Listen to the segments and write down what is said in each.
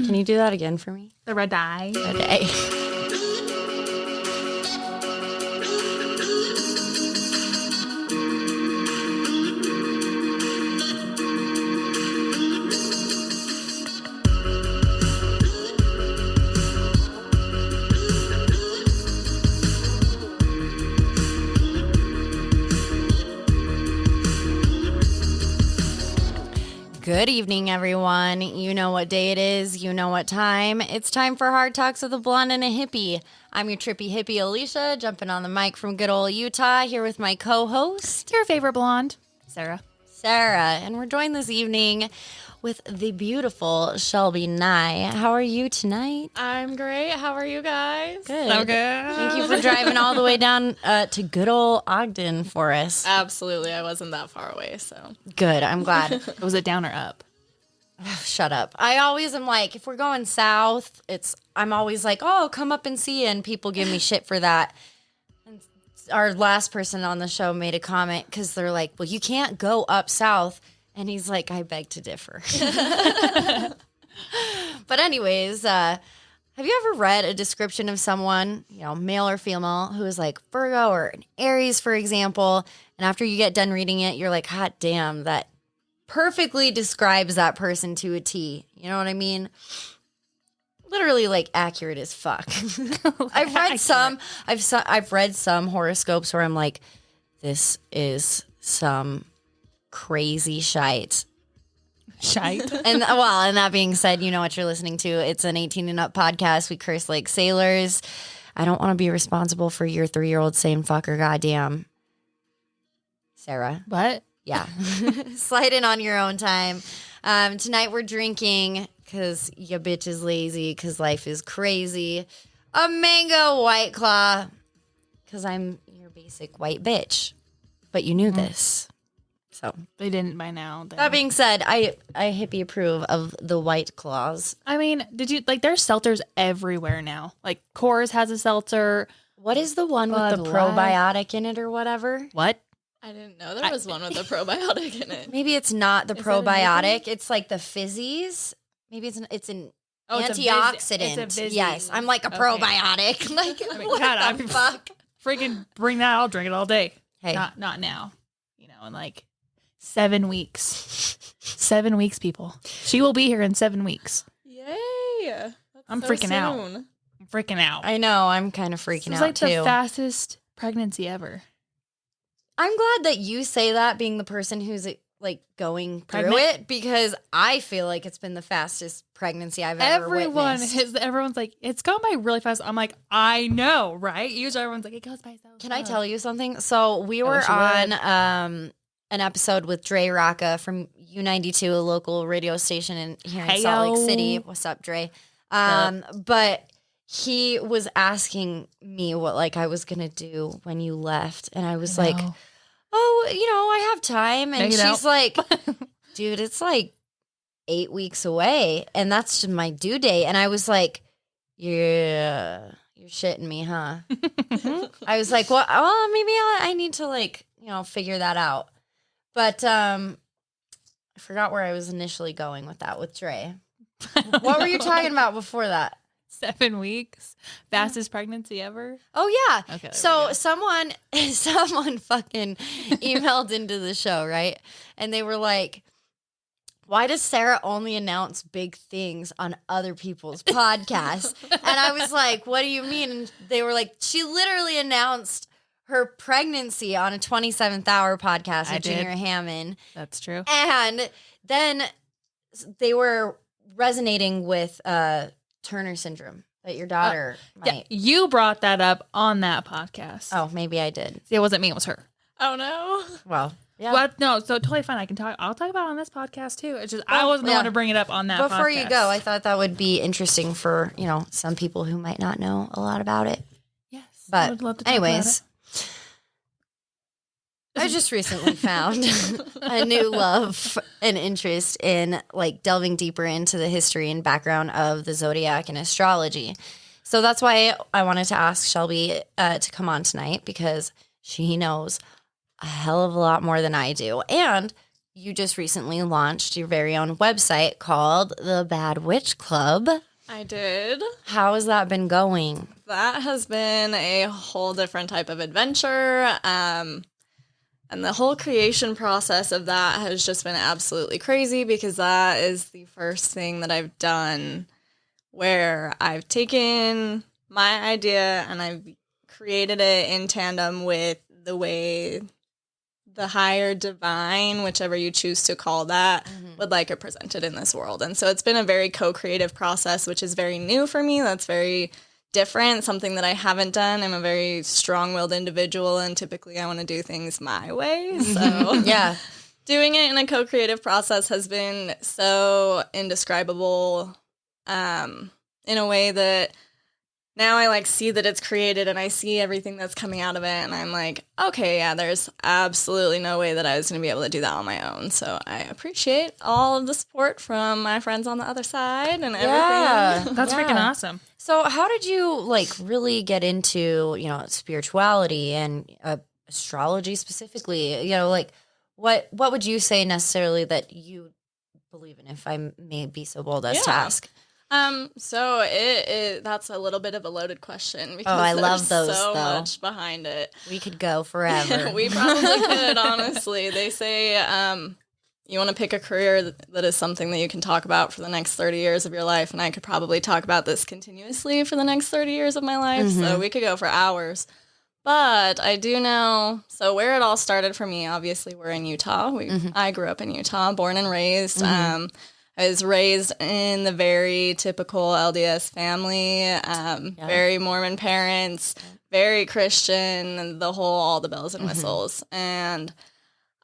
Can you do that again for me? The red dye. Red dye. Good evening, everyone. You know what day it is. You know what time. It's time for Hard Talks with a Blonde and a Hippie. I'm your trippy hippie, Alicia, jumping on the mic from good old Utah, here with my co-host, Your favorite blonde, Sarah. And we're joined this evening with the beautiful Shelby Nye. How are you tonight? I'm great. How are you guys? Good. So good. Thank you for driving all the way down to good old Ogden for us. Absolutely. I wasn't that far away, so. Good. I'm glad. Was it down or up? Shut up. I always am like, if we're going south, I'm always like, oh, come up and see you, and people give me shit for that. And our last person on the show made a comment because they're like, well, you can't go up south. And he's like, I beg to differ. But anyways, have you ever read a description of someone, male or female, who is like Virgo or an Aries, for example, and after you get done reading it, you're like, hot damn, that perfectly describes that person to a T. You know what I mean? Literally, like, accurate as fuck. I've read some horoscopes where I'm like, this is some crazy shite. And that being said, you know what you're listening to. It's an 18 and up podcast. We curse like sailors. I don't want to be responsible for your 3-year-old saying fuck or goddamn. Sarah. What? Yeah. Slide in on your own time. Tonight we're drinking because your bitch is lazy because life is crazy. A mango White Claw because I'm your basic white bitch. But you knew this. So They didn't by now. that being said, I hippie approve of the White Claws. I mean, there's seltzers everywhere now. Like Coors has a seltzer. What is the one with the Bud probiotic in it or whatever? What? I didn't know there was one with a probiotic in it. Maybe it's not the Is it a probiotic. It's like the fizzies. Maybe it's an antioxidant. It's a yes, I'm like a probiotic. Like, what God, the fuck? Freaking bring that. I'll drink it all day. Hey. Not now. In like 7 weeks. 7 weeks, people. She will be here in 7 weeks. Yay. That's I'm so freaking out. soon. I'm freaking out. I know. I'm kind of freaking This out is like too. the fastest pregnancy ever. I'm glad that you say that, being the person who's like going through Pregnant? it, because I feel like it's been the fastest pregnancy I've ever witnessed. Everyone's like, it's gone by really fast. I'm like, I know, right? Usually everyone's like, it goes by so Can I fast. tell you something? So we were wish you on would. an episode with Dre Rocca from U92, a local radio station here in Salt Lake City. What's up, Dre? But he was asking me what like I was gonna do when you left, and I was like, oh, I have time. And she's like, dude, it's like 8 weeks away, and that's just my due date. And I was like, yeah, you're shitting me, huh? I was like, well, maybe I need to figure that out. But I forgot where I was initially going with that with Dre. What were you talking about before that? 7 weeks. Fastest pregnancy ever. Oh, yeah. Okay. So someone fucking emailed into the show, right? And they were like, why does Sarah only announce big things on other people's podcasts? And I was like, what do you mean? And they were like, she literally announced her pregnancy on a 27th Hour podcast with Junior Hammond. That's true. And then they were resonating with Turner syndrome, that your daughter might. Yeah, you brought that up on that podcast. Oh, maybe I did. See, it wasn't me, it was her. Oh, no. Well, yeah. Well, no, so totally fine. I'll talk about it on this podcast too. It's just I wasn't the one to bring it up on that podcast. Before you go, I thought that would be interesting for, some people who might not know a lot about it. Yes. I But would love to talk anyways, I just recently found a new love and interest in delving deeper into the history and background of the zodiac and astrology. So that's why I wanted to ask Shelby to come on tonight, because she knows a hell of a lot more than I do. And you just recently launched your very own website called the Bad Witch Club. I did. How has that been going? That has been a whole different type of adventure. And the whole creation process of that has just been absolutely crazy because that is the first thing that I've done where I've taken my idea and I've created it in tandem with the way the higher divine, whichever you choose to call that, would like it presented in this world. And so it's been a very co-creative process, which is very new for me. That's very different, something that I haven't done. I'm a very strong-willed individual, and typically I want to do things my way. So Yeah. doing it in a co-creative process has been so indescribable in a way that now I like see that it's created and I see everything that's coming out of it and I'm like, okay, yeah, there's absolutely no way that I was going to be able to do that on my own. So I appreciate all of the support from my friends on the other side and everything. That's freaking awesome. So how did you like really get into, spirituality and astrology specifically? Like what would you say necessarily that you believe in, if I may be so bold as to ask? So that's a little bit of a loaded question because I love those, there's so though. much behind it. We could go forever. We probably could, honestly. They say you want to pick a career that is something that you can talk about for the next 30 years of your life, and I could probably talk about this continuously for the next 30 years of my life, so we could go for hours. But I do know, so where it all started for me, obviously we're in Utah. I grew up in Utah, born and raised. I was raised in the very typical LDS family, very Mormon parents, very Christian, all the bells and whistles. And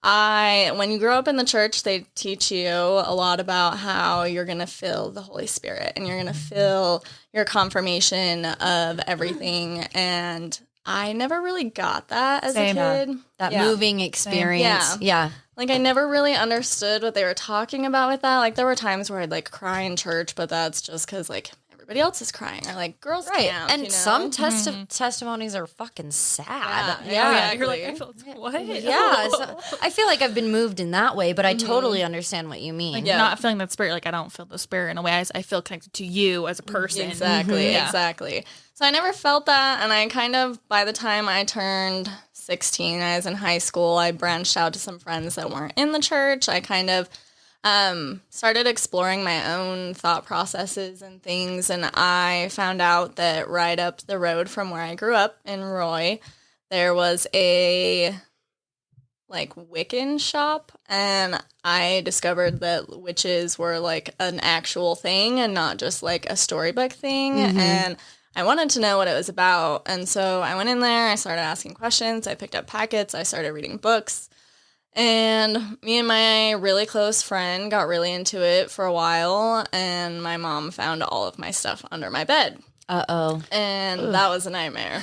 when you grow up in the church, they teach you a lot about how you're going to feel the Holy Spirit and you're going to feel your confirmation of everything. And I never really got that as a kid. That moving experience. Yeah. Like, I never really understood what they were talking about with that. Like, there were times where I'd, like, cry in church, but that's just because, like, everybody else is crying. Or, like, girls can't, And some testimonies are fucking sad. Yeah. You're like, I felt what? Yeah. So I feel like I've been moved in that way, but I totally understand what you mean. Like, not feeling that spirit. Like, I don't feel the spirit in a way. I feel connected to you as a person. Exactly. So I never felt that, and I kind of, by the time I turned 16, I was in high school, I branched out to some friends that weren't in the church. I kind of started exploring my own thought processes and things, and I found out that right up the road from where I grew up in Roy, there was a Wiccan shop, and I discovered that witches were like an actual thing and not just like a storybook thing. And I wanted to know what it was about. And so I went in there, I started asking questions, I picked up packets, I started reading books. And me and my really close friend got really into it for a while, and my mom found all of my stuff under my bed. Uh-oh. And that was a nightmare.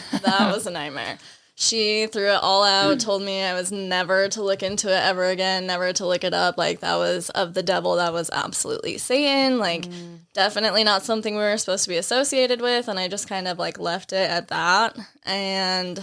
She threw it all out, told me I was never to look into it ever again, never to look it up. Like, that was of the devil. That was absolutely Satan. Like, definitely not something we were supposed to be associated with. And I just kind of, left it at that. And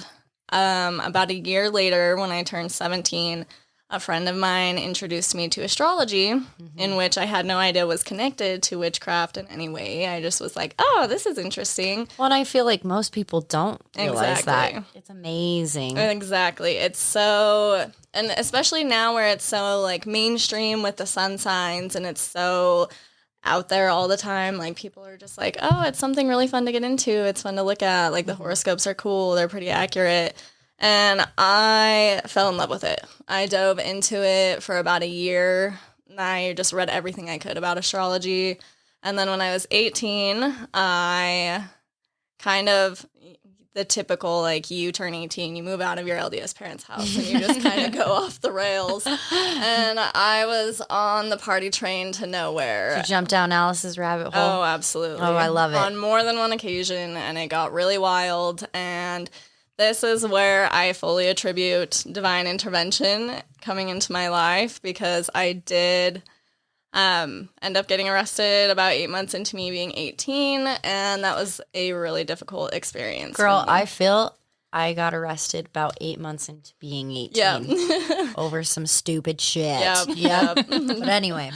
about a year later, when I turned 17, a friend of mine introduced me to astrology, in which I had no idea was connected to witchcraft in any way. I just was like, oh, this is interesting. Well, and I feel like most people don't realize that. It's amazing. Exactly. It's so, and especially now where it's so, mainstream with the sun signs, and it's so out there all the time. Like, people are just like, oh, it's something really fun to get into. It's fun to look at. Like, the horoscopes are cool. They're pretty accurate. And I fell in love with it. I dove into it for about a year. I just read everything I could about astrology. And then when I was 18, I kind of, the typical, you turn 18, you move out of your LDS parents' house, and you just kind of go off the rails. And I was on the party train to nowhere. To jump down Alice's rabbit hole. Oh, absolutely. Oh, I love it. On more than one occasion, and it got really wild. And this is where I fully attribute divine intervention coming into my life, because I did end up getting arrested about 8 months into me being 18, and that was a really difficult experience. Girl, I feel I got arrested about 8 months into being 18 Yeah. over some stupid shit. Yep. But anyway,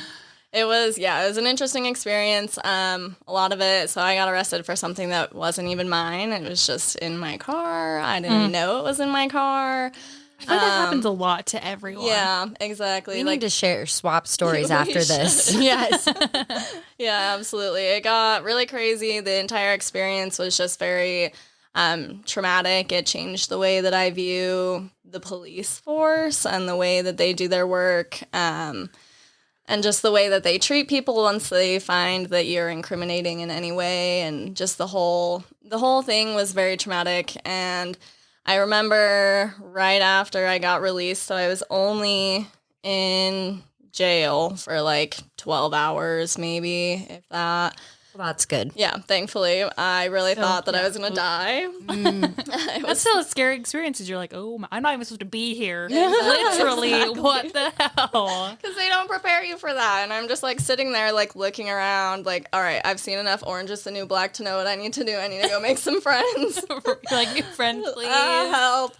It was an interesting experience. A lot of it. So I got arrested for something that wasn't even mine. It was just in my car. I didn't know it was in my car. I feel like that happens a lot to everyone. Yeah, exactly. we need to swap stories We after this. Yes. Yeah, absolutely. It got really crazy. The entire experience was just very traumatic. It changed the way that I view the police force and the way that they do their work, and just the way that they treat people once they find that you're incriminating in any way. And just the whole thing was very traumatic. And I remember right after I got released, so I was only in jail for like 12 hours, maybe, if that. Well, that's good. Yeah, thankfully. I really thought that I was going to die. That's still a scary experience because you're like, oh, I'm not even supposed to be here. Literally, what the hell? Because they don't prepare you for that. And I'm just like sitting there, like looking around, like, all right, I've seen enough Orange is the New Black to know what I need to do. I need to go make some friends. You're like, new friend, please. Help.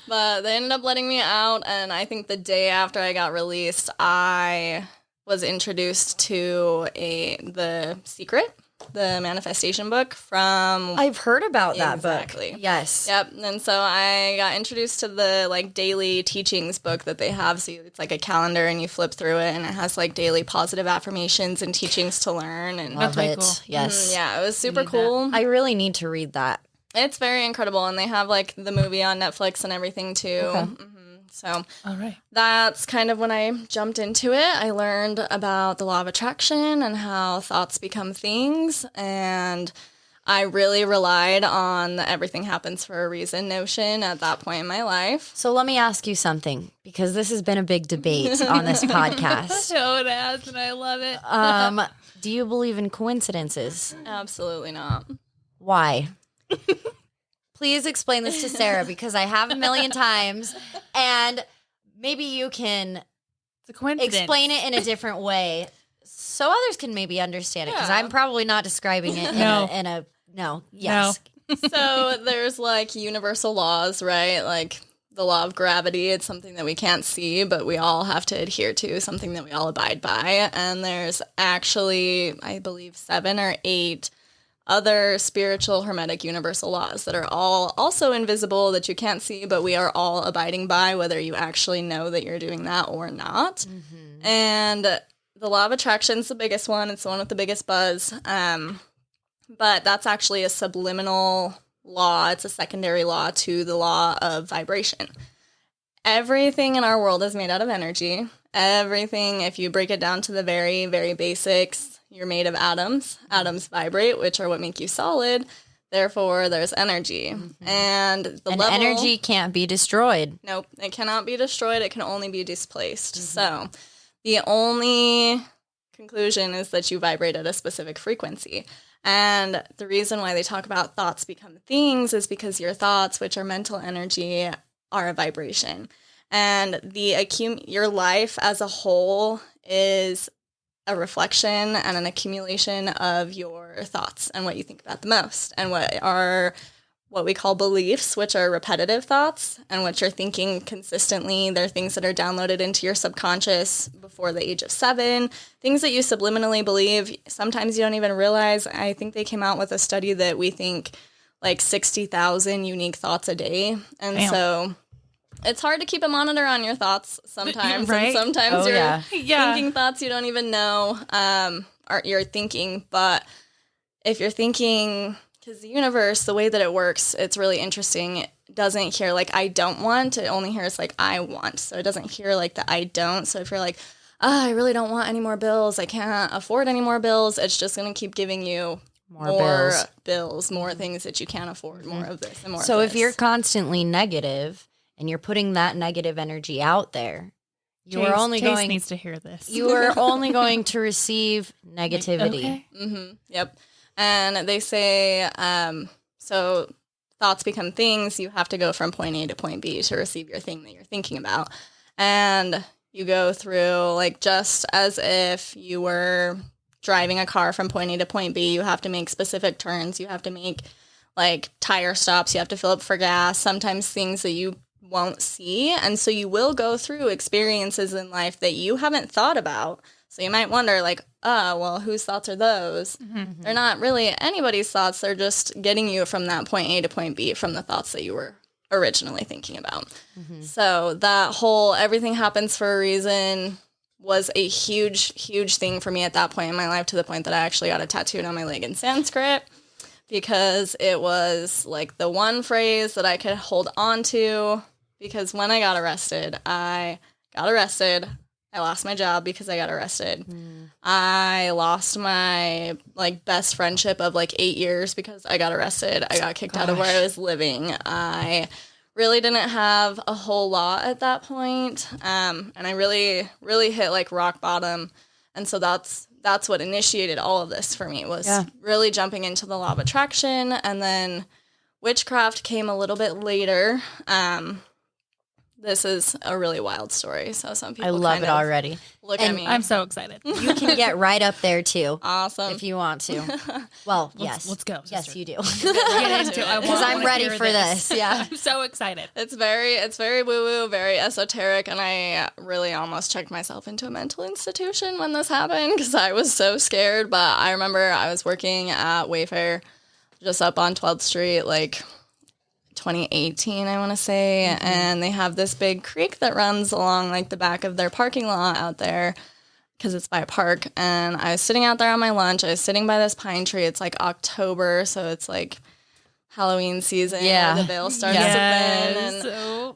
But they ended up letting me out. And I think the day after I got released, I was introduced to The Secret, the manifestation book from... I've heard about that Exactly. book. Yes. Yep. And so I got introduced to the like daily teachings book that they have. So it's like a calendar and you flip through it and it has like daily positive affirmations and teachings to learn. And Love really it. cool. Yes. yeah, it was super need cool. I really need to read that. It's very incredible. And they have like the movie on Netflix and everything too. Okay. So All right. that's kind of when I jumped into it. I learned about the law of attraction and how thoughts become things. And I really relied on the everything happens for a reason notion at that point in my life. So let me ask you something, because this has been a big debate on this podcast. So it has, and I love it. Do you believe in coincidences? Absolutely not. Why? Please explain this to Sarah, because I have a million times, and maybe you can It's a coincidence. explain it in a different way so others can maybe understand it, because Yeah. I'm probably not describing it No. Yes. So there's like universal laws, right? Like the law of gravity. It's something that we can't see, but we all have to adhere to, something that we all abide by. And there's actually, I believe, 7 or 8 other spiritual hermetic universal laws that are all also invisible, that you can't see, but we are all abiding by, whether you actually know that you're doing that or not. And the law of attraction is the biggest one. It's the one with the biggest buzz. But that's actually a subliminal law. It's a secondary law to the law of vibration. Everything in our world is made out of energy. Everything, if you break it down to the very, very basics, you're made of atoms. Atoms vibrate, which are what make you solid. Therefore, there's energy. And the And level... energy can't be destroyed. Nope, it cannot be destroyed. It can only be displaced. So the only conclusion is that you vibrate at a specific frequency. And the reason why they talk about thoughts become things is because your thoughts, which are mental energy, are a vibration. And your life as a whole is a reflection and an accumulation of your thoughts and what you think about the most, and what we call beliefs, which are repetitive thoughts and what you're thinking consistently. They're things that are downloaded into your subconscious before the age of 7, things that you subliminally believe. Sometimes you don't even realize. I think they came out with a study that we think like 60,000 unique thoughts a day. And Damn. so it's hard to keep a monitor on your thoughts sometimes. Right? And sometimes Oh, you're yeah. thinking thoughts you don't even know you're thinking. But if you're thinking, because the universe, the way that it works, it's really interesting. It doesn't hear like I don't want. It only hears like I want. So it doesn't hear like the I don't. So if you're like, I really don't want any more bills, I can't afford any more bills, it's just going to keep giving you more bills, more things that you can't afford, more of this and more So of if this. you're constantly negative and you're putting that negative energy out there, you are only Chase going needs to hear this. you are only going to receive negativity. Okay. Yep. And they say, so thoughts become things. You have to go from point A to point B to receive your thing that you're thinking about. And you go through, like, just as if you were driving a car from point A to point B, you have to make specific turns. You have to make, like tire stops, you have to fill up for gas, sometimes things that you won't see. And so you will go through experiences in life that you haven't thought about. So you might wonder, like, oh, well, whose thoughts are those? Mm-hmm. They're not really anybody's thoughts. They're just getting you from that point A to point B from the thoughts that you were originally thinking about. Mm-hmm. So that whole everything happens for a reason was a huge, huge thing for me at that point in my life, to the point that I actually got it tattooed on my leg in Sanskrit, because it was like the one phrase that I could hold on to. Because when I got arrested, I lost my job because I got arrested. I lost my like best friendship of like 8 years because I got arrested. I got kicked out of where I was living. I really didn't have a whole lot at that point. And I really, really hit like rock bottom. And so that's what initiated all of this for me, was really jumping into the law of attraction. And then witchcraft came a little bit later. This is a really wild story, so some people I love it already. Look at me. I'm so excited. You can get right up there too. Awesome. If you want to. Well, yes. Let's go, Yes, sister. you do. Get into it. Because I'm ready for this. Yeah. I'm so excited. It's very woo-woo, very esoteric, and I really almost checked myself into a mental institution when this happened, because I was so scared. But I remember I was working at Wayfair just up on 12th Street, like 2018, I want to say, and they have this big creek that runs along like the back of their parking lot out there, because it's by a park. And I was sitting out there on my lunch. I was sitting by this pine tree. It's like October, so it's like Halloween season. Yeah. The veil starts to bend,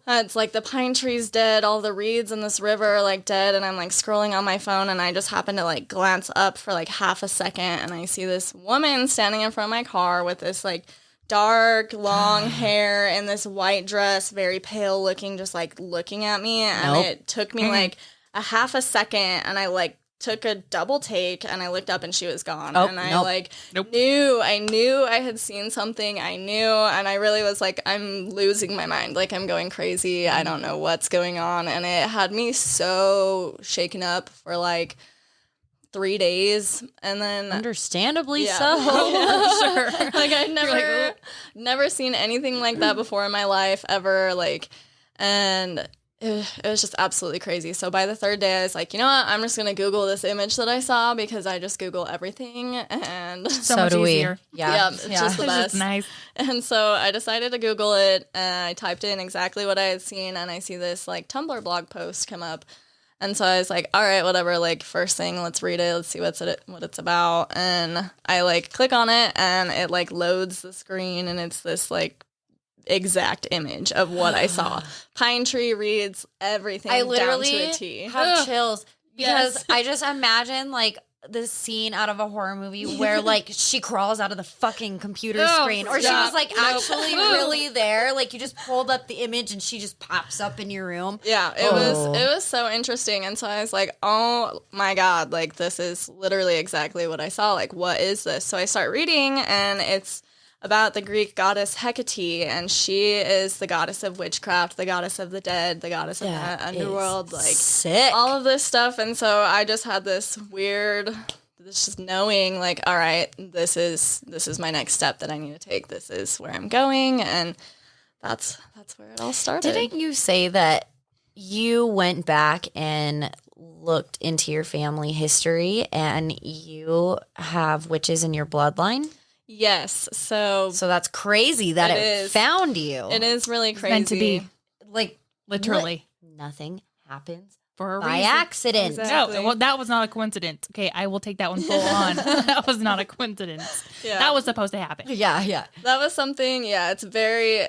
and it's like the pine tree's dead. All the reeds in this river are like dead, and I'm like scrolling on my phone, and I just happen to like glance up for like half a second, and I see this woman standing in front of my car with this like dark, long hair in this white dress, very pale looking, just like looking at me. And it took me like a half a second, and I like took a double take, and I looked up and she was gone. And I like knew I had seen something. I knew, and I really was like, I'm losing my mind. Like, I'm going crazy. I don't know what's going on. And it had me so shaken up for like 3 days, and then Understandably so. Sure. Like, I'd never seen anything like that before in my life ever. Like, and it was just absolutely crazy. So by the third day, I was like, you know what? I'm just gonna Google this image that I saw, because I just Google everything, and So much easier. Yeah. it's just the It's best. just nice. And so I decided to Google it, and I typed in exactly what I had seen, and I see this like Tumblr blog post come up. And so I was like, all right, whatever, like, first thing, let's read it, let's see what it's about. And I, like, click on it, and it, like, loads the screen, and it's this, like, exact image of what I saw. Pine tree, reeds, everything I down literally to a T. have chills, because Yes. I just imagine, like, this scene out of a horror movie where, like, she crawls out of the fucking computer screen, or she was, like, actually really there. Like, you just pulled up the image and she just pops up in your room. Yeah, it was so interesting. And so I was like, oh my God, like, this is literally exactly what I saw. Like, what is this? So I start reading, and it's about the Greek goddess Hecate, and she is the goddess of witchcraft, the goddess of the dead, the goddess of the underworld, like sick. all of this stuff. And so I just had this just knowing, like, all right, this is my next step that I need to take. This is where I'm going, and that's where it all started. Didn't you say that you went back and looked into your family history, and you have witches in your bloodline? Yes. So that's crazy that it found you. It is really crazy. Meant to be. Like, Literally. nothing happens For a by reason. accident. Exactly. No, well, that was not a coincidence. Okay, I will take that one full on. That was not a coincidence. Yeah. That was supposed to happen. Yeah. That was something, it's very,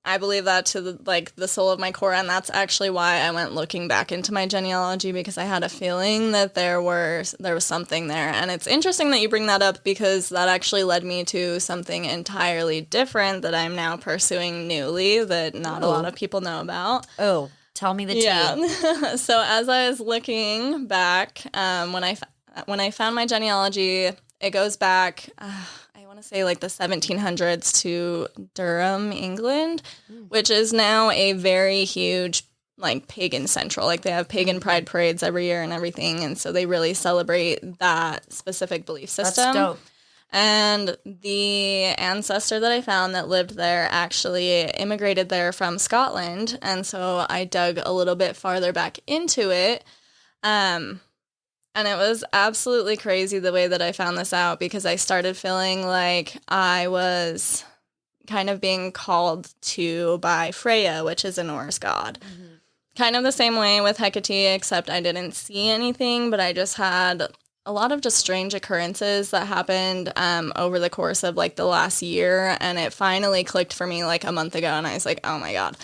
I believe that to the soul of my core, and that's actually why I went looking back into my genealogy, because I had a feeling that there was something there. And it's interesting that you bring that up, because that actually led me to something entirely different that I'm now pursuing newly that not a lot of people know about. Oh, tell me the tea. Yeah. So as I was looking back, when I found my genealogy, it goes back, I want to say like the 1700s to Durham, England, which is now a very huge, like, pagan central. Like, they have pagan pride parades every year and everything, and so they really celebrate that specific belief system. That's dope. And the ancestor that I found that lived there actually immigrated there from Scotland. And so I dug a little bit farther back into it. And it was absolutely crazy the way that I found this out, because I started feeling like I was kind of being called to by Freya, which is a Norse god. Mm-hmm. Kind of the same way with Hecate, except I didn't see anything, but I just had a lot of just strange occurrences that happened over the course of like the last year. And it finally clicked for me like a month ago. And I was like, oh my God,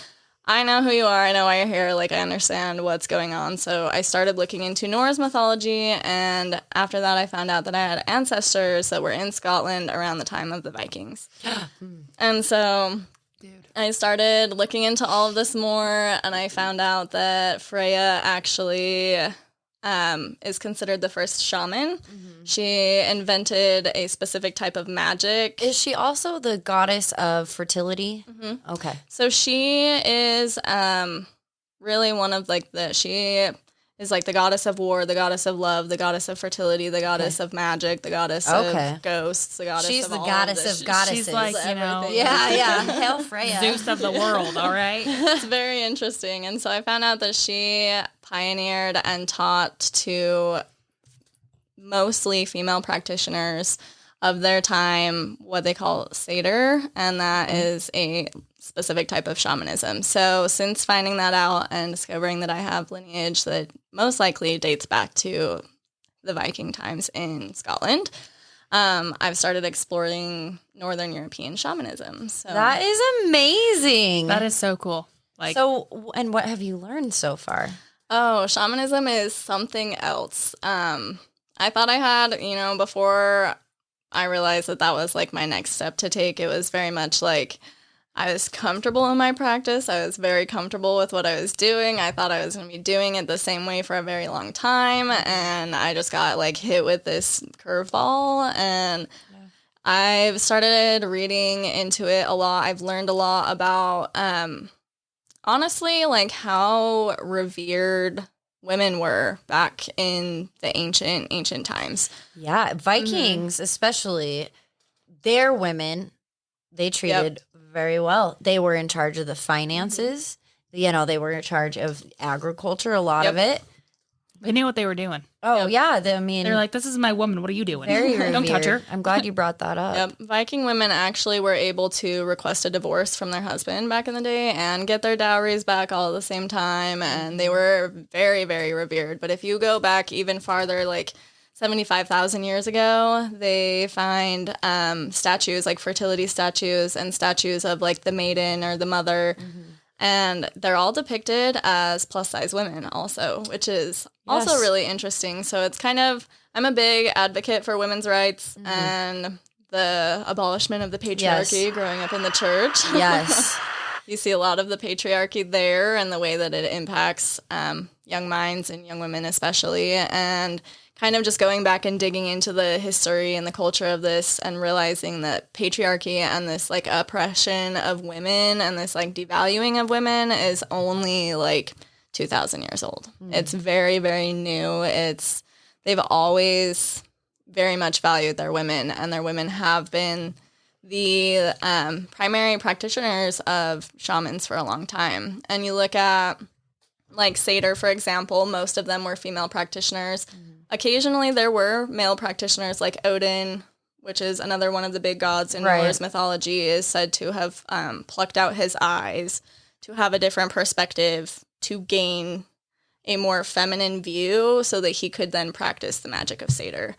I know who you are. I know why you're here. Like, I understand what's going on. So I started looking into Norse mythology. And after that, I found out that I had ancestors that were in Scotland around the time of the Vikings. And so I started looking into all of this more. And I found out that Freya actually is considered the first shaman. Mm-hmm. She invented a specific type of magic. Is she also the goddess of fertility? Mm-hmm. Okay. So she is really one of like she is like the goddess of war, the goddess of love, the goddess of fertility, the goddess of magic, the goddess of ghosts, the goddess She's of the all goddess of goddesses. She's like, you know, yeah. Hail Freya. Zeus of the world, all right? It's very interesting. And so I found out that she pioneered and taught to mostly female practitioners of their time what they call satyr, and that is a specific type of shamanism. So since finding that out and discovering that I have lineage that most likely dates back to the Viking times in Scotland, I've started exploring Northern European shamanism. So that is amazing. That is so cool. Like, so, and what have you learned so far? Oh, shamanism is something else. I thought I had, before I realized that that was like my next step to take, it was very much like I was comfortable in my practice. I was very comfortable with what I was doing. I thought I was going to be doing it the same way for a very long time. And I just got like hit with this curveball, and I've started reading into it a lot. I've learned a lot about, honestly, like how revered women were back in the ancient times. Yeah, Vikings especially, their women, they treated very well. They were in charge of the finances. They were in charge of agriculture, a lot of it. they knew what they were doing. Oh, yeah. They're like, this is my woman. What are you doing? Very Don't touch her. I'm glad you brought that up. Yep. Viking women actually were able to request a divorce from their husband back in the day and get their dowries back all at the same time. And they were very, very revered. But if you go back even farther, like 75,000 years ago, they find statues, like fertility statues and statues of like the maiden or the mother. Mm-hmm. And they're all depicted as plus-size women also, which is also really interesting. So it's kind of, I'm a big advocate for women's rights and the abolishment of the patriarchy growing up in the church. Yes. You see a lot of the patriarchy there and the way that it impacts young minds and young women especially. And kind of just going back and digging into the history and the culture of this and realizing that patriarchy and this like oppression of women and this like devaluing of women is only like 2,000 years old. It's very, very new. They've always very much valued their women, and their women have been the primary practitioners of shamans for a long time. And you look at like satyr, for example, most of them were female practitioners. Occasionally, there were male practitioners like Odin, which is another one of the big gods in Norse mythology, is said to have plucked out his eyes to have a different perspective, to gain a more feminine view so that he could then practice the magic of satyr.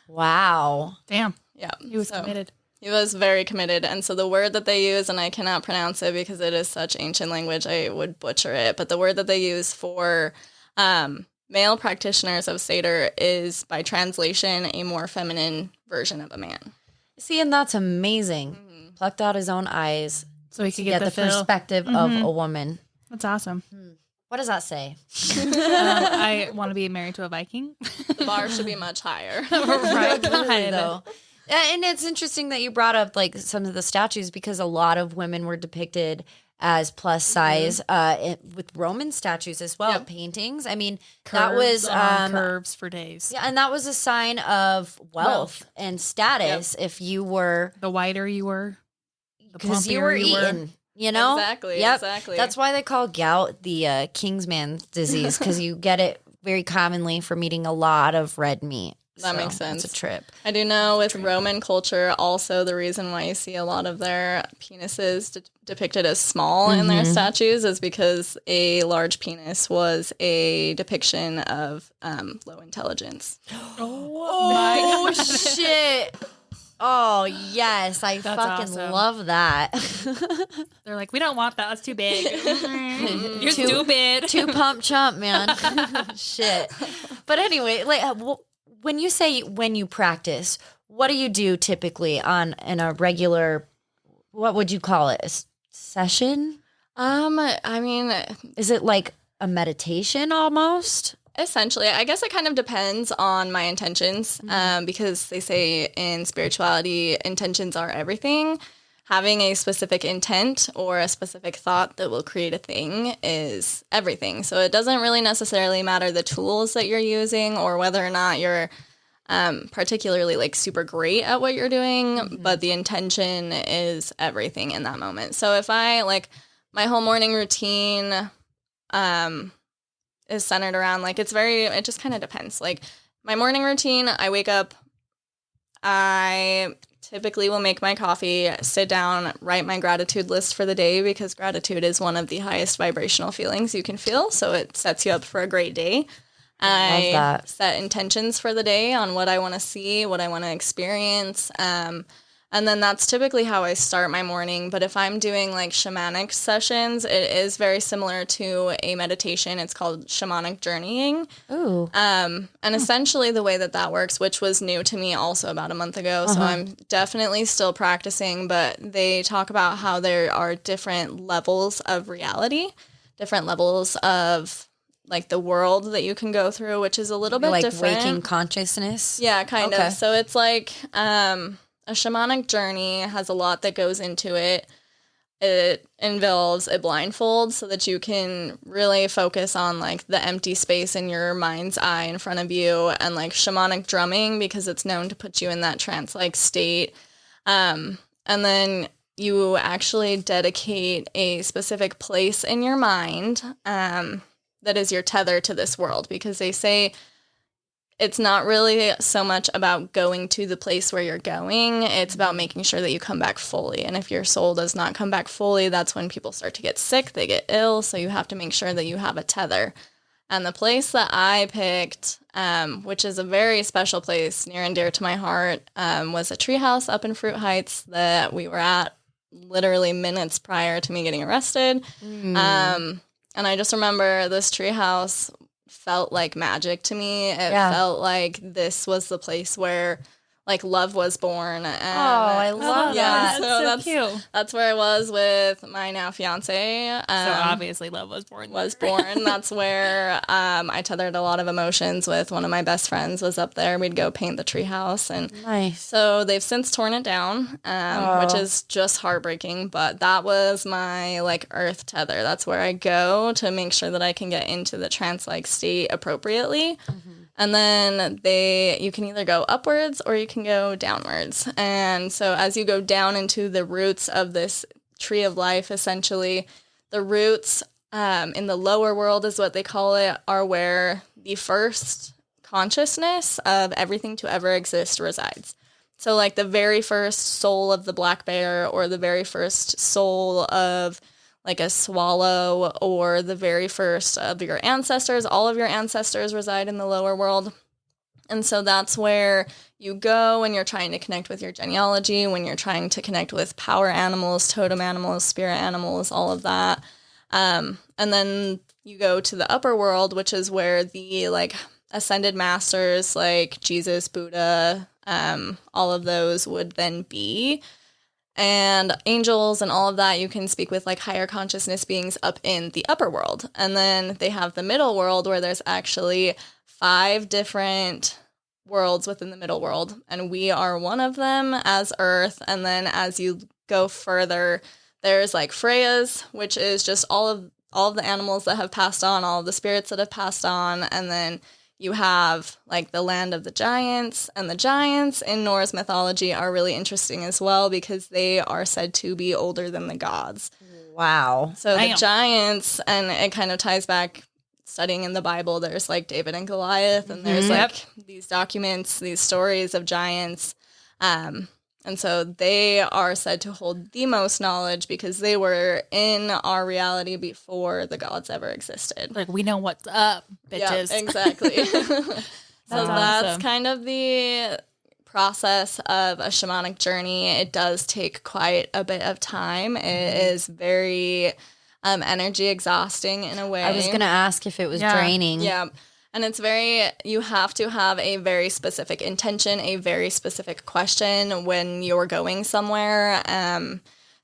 Wow. Damn. Yeah. He was committed. He was very committed. And so the word that they use, and I cannot pronounce it because it is such ancient language, I would butcher it, but the word that they use for male practitioners of satyr is, by translation, a more feminine version of a man. See, and that's amazing. Plucked out his own eyes so he to could get the perspective of a woman. That's awesome. What does that say? I want to be married to a Viking. The bar should be much higher. Right. Though. And it's interesting that you brought up like some of the statues, because a lot of women were depicted as plus size with Roman statues as well, paintings. I mean, that Curves was on curves for days. yeah, and that was a sign of wealth and status if you were The whiter you were, the because you plumpier were eating. You know, Exactly, Yep. exactly. That's why they call gout the king's man disease, because you get it very commonly from eating a lot of red meat. That makes sense. It's a trip. I do know with Roman culture, also the reason why you see a lot of their penises depicted as small in their statues is because a large penis was a depiction of low intelligence. Oh shit! Oh yes, I That's fucking awesome. love that. They're like, we don't want that. That's too big. You're stupid. Too pump chump, man. Shit. But anyway, like when you say when you practice, what do you do typically in a regular? What would you call it? Session? I mean, Is it like a meditation almost? essentially, I guess it kind of depends on my intentions because they say in spirituality, intentions are everything. Having a specific intent or a specific thought that will create a thing is everything. So it doesn't really necessarily matter the tools that you're using or whether or not you're particularly like super great at what you're doing, but the intention is everything in that moment. So if I like my whole morning routine, is centered around like it just kind of depends. Like my morning routine, I wake up, I typically will make my coffee, sit down, write my gratitude list for the day because gratitude is one of the highest vibrational feelings you can feel. So it sets you up for a great day. I set intentions for the day on what I want to see, what I want to experience. And then that's typically how I start my morning. But if I'm doing like shamanic sessions, it is very similar to a meditation. It's called shamanic journeying. Ooh. And essentially the way that works, which was new to me also about a month ago. So I'm definitely still practicing, but they talk about how there are different levels of reality, different levels of like the world that you can go through, which is a little bit like different. Waking consciousness? Yeah, kind of. So it's like a shamanic journey has a lot that goes into it. It involves a blindfold so that you can really focus on like the empty space in your mind's eye in front of you, and like shamanic drumming because it's known to put you in that trance-like state. And then you actually dedicate a specific place in your mind that is your tether to this world, because they say it's not really so much about going to the place where you're going. It's about making sure that you come back fully. And if your soul does not come back fully, that's when people start to get sick, they get ill. So you have to make sure that you have a tether. And the place that I picked, which is a very special place near and dear to my heart, was a treehouse up in Fruit Heights that we were at literally minutes prior to me getting arrested. And I just remember this treehouse felt like magic to me. It felt like this was the place where like love was born. And I love that. So That's so cute. that's where I was with my now fiance. So obviously love was born. That's where I tethered a lot of emotions with. One of my best friends was up there. We'd go paint the treehouse, and Nice. so they've since torn it down, which is just heartbreaking. But that was my like earth tether. That's where I go to make sure that I can get into the trance-like state appropriately. And then you can either go upwards or you can go downwards. And so as you go down into the roots of this tree of life, essentially, the roots in the lower world is what they call it, are where the first consciousness of everything to ever exist resides. So like the very first soul of the black bear, or the very first soul of like a swallow, or the very first of your ancestors. All of your ancestors reside in the lower world. And so that's where you go when you're trying to connect with your genealogy, when you're trying to connect with power animals, totem animals, spirit animals, all of that. And then you go to the upper world, which is where the like ascended masters like Jesus, Buddha, all of those would then be. And angels and all of that, you can speak with like higher consciousness beings up in the upper world. And then they have the middle world, where there's actually 5 different worlds within the middle world. And we are one of them as Earth. And then as you go further, there's like Freya's, which is just all of the animals that have passed on, all of the spirits that have passed on, and then you have like the land of the giants, and the giants in Norse mythology are really interesting as well because they are said to be older than the gods. Wow. So the giants, and it kind of ties back studying in the Bible, there's like David and Goliath, and there's like these documents, these stories of giants. And so they are said to hold the most knowledge because they were in our reality before the gods ever existed. Like, we know what's up, bitches. Yeah, exactly. So that's kind of the process of a shamanic journey. It does take quite a bit of time. It is very energy exhausting in a way. I was going to ask if it was draining. Yeah. And it's you have to have a very specific intention, a very specific question when you're going somewhere.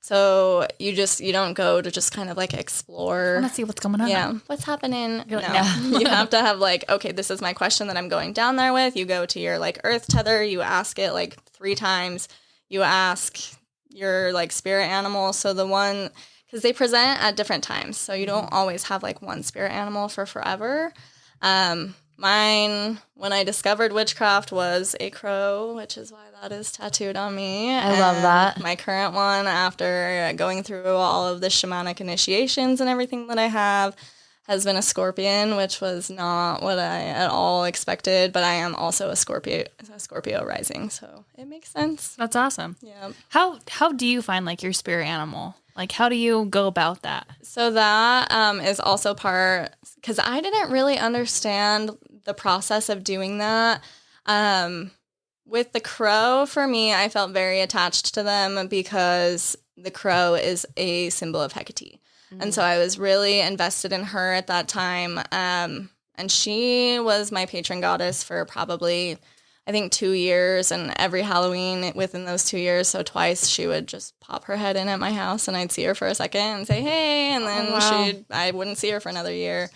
So you don't go to just kind of like explore. I want to see what's going on. Yeah. What's happening? You're like, no. You have to have like, okay, this is my question that I'm going down there with. You go to your like earth tether. You ask it like 3 times. You ask your like spirit animal. So the one, because they present at different times. So you don't always have like one spirit animal for forever. Mine, when I discovered witchcraft, was a crow, which is why that is tattooed on me. I love that. My current one, after going through all of the shamanic initiations and everything that I have, has been a scorpion, which was not what I at all expected, but I am also a Scorpio rising, so it makes sense. That's awesome. Yeah. How do you find like your spirit animal? Like, how do you go about that? So that is also part, because I didn't really understand the process of doing that. With the crow, for me, I felt very attached to them because the crow is a symbol of Hecate. And so I was really invested in her at that time. And she was my patron goddess for probably, I think, 2 years. And every Halloween within those 2 years, so twice, she would just pop her head in at my house and I'd see her for a second and say, hey, and then I wouldn't see her for another year.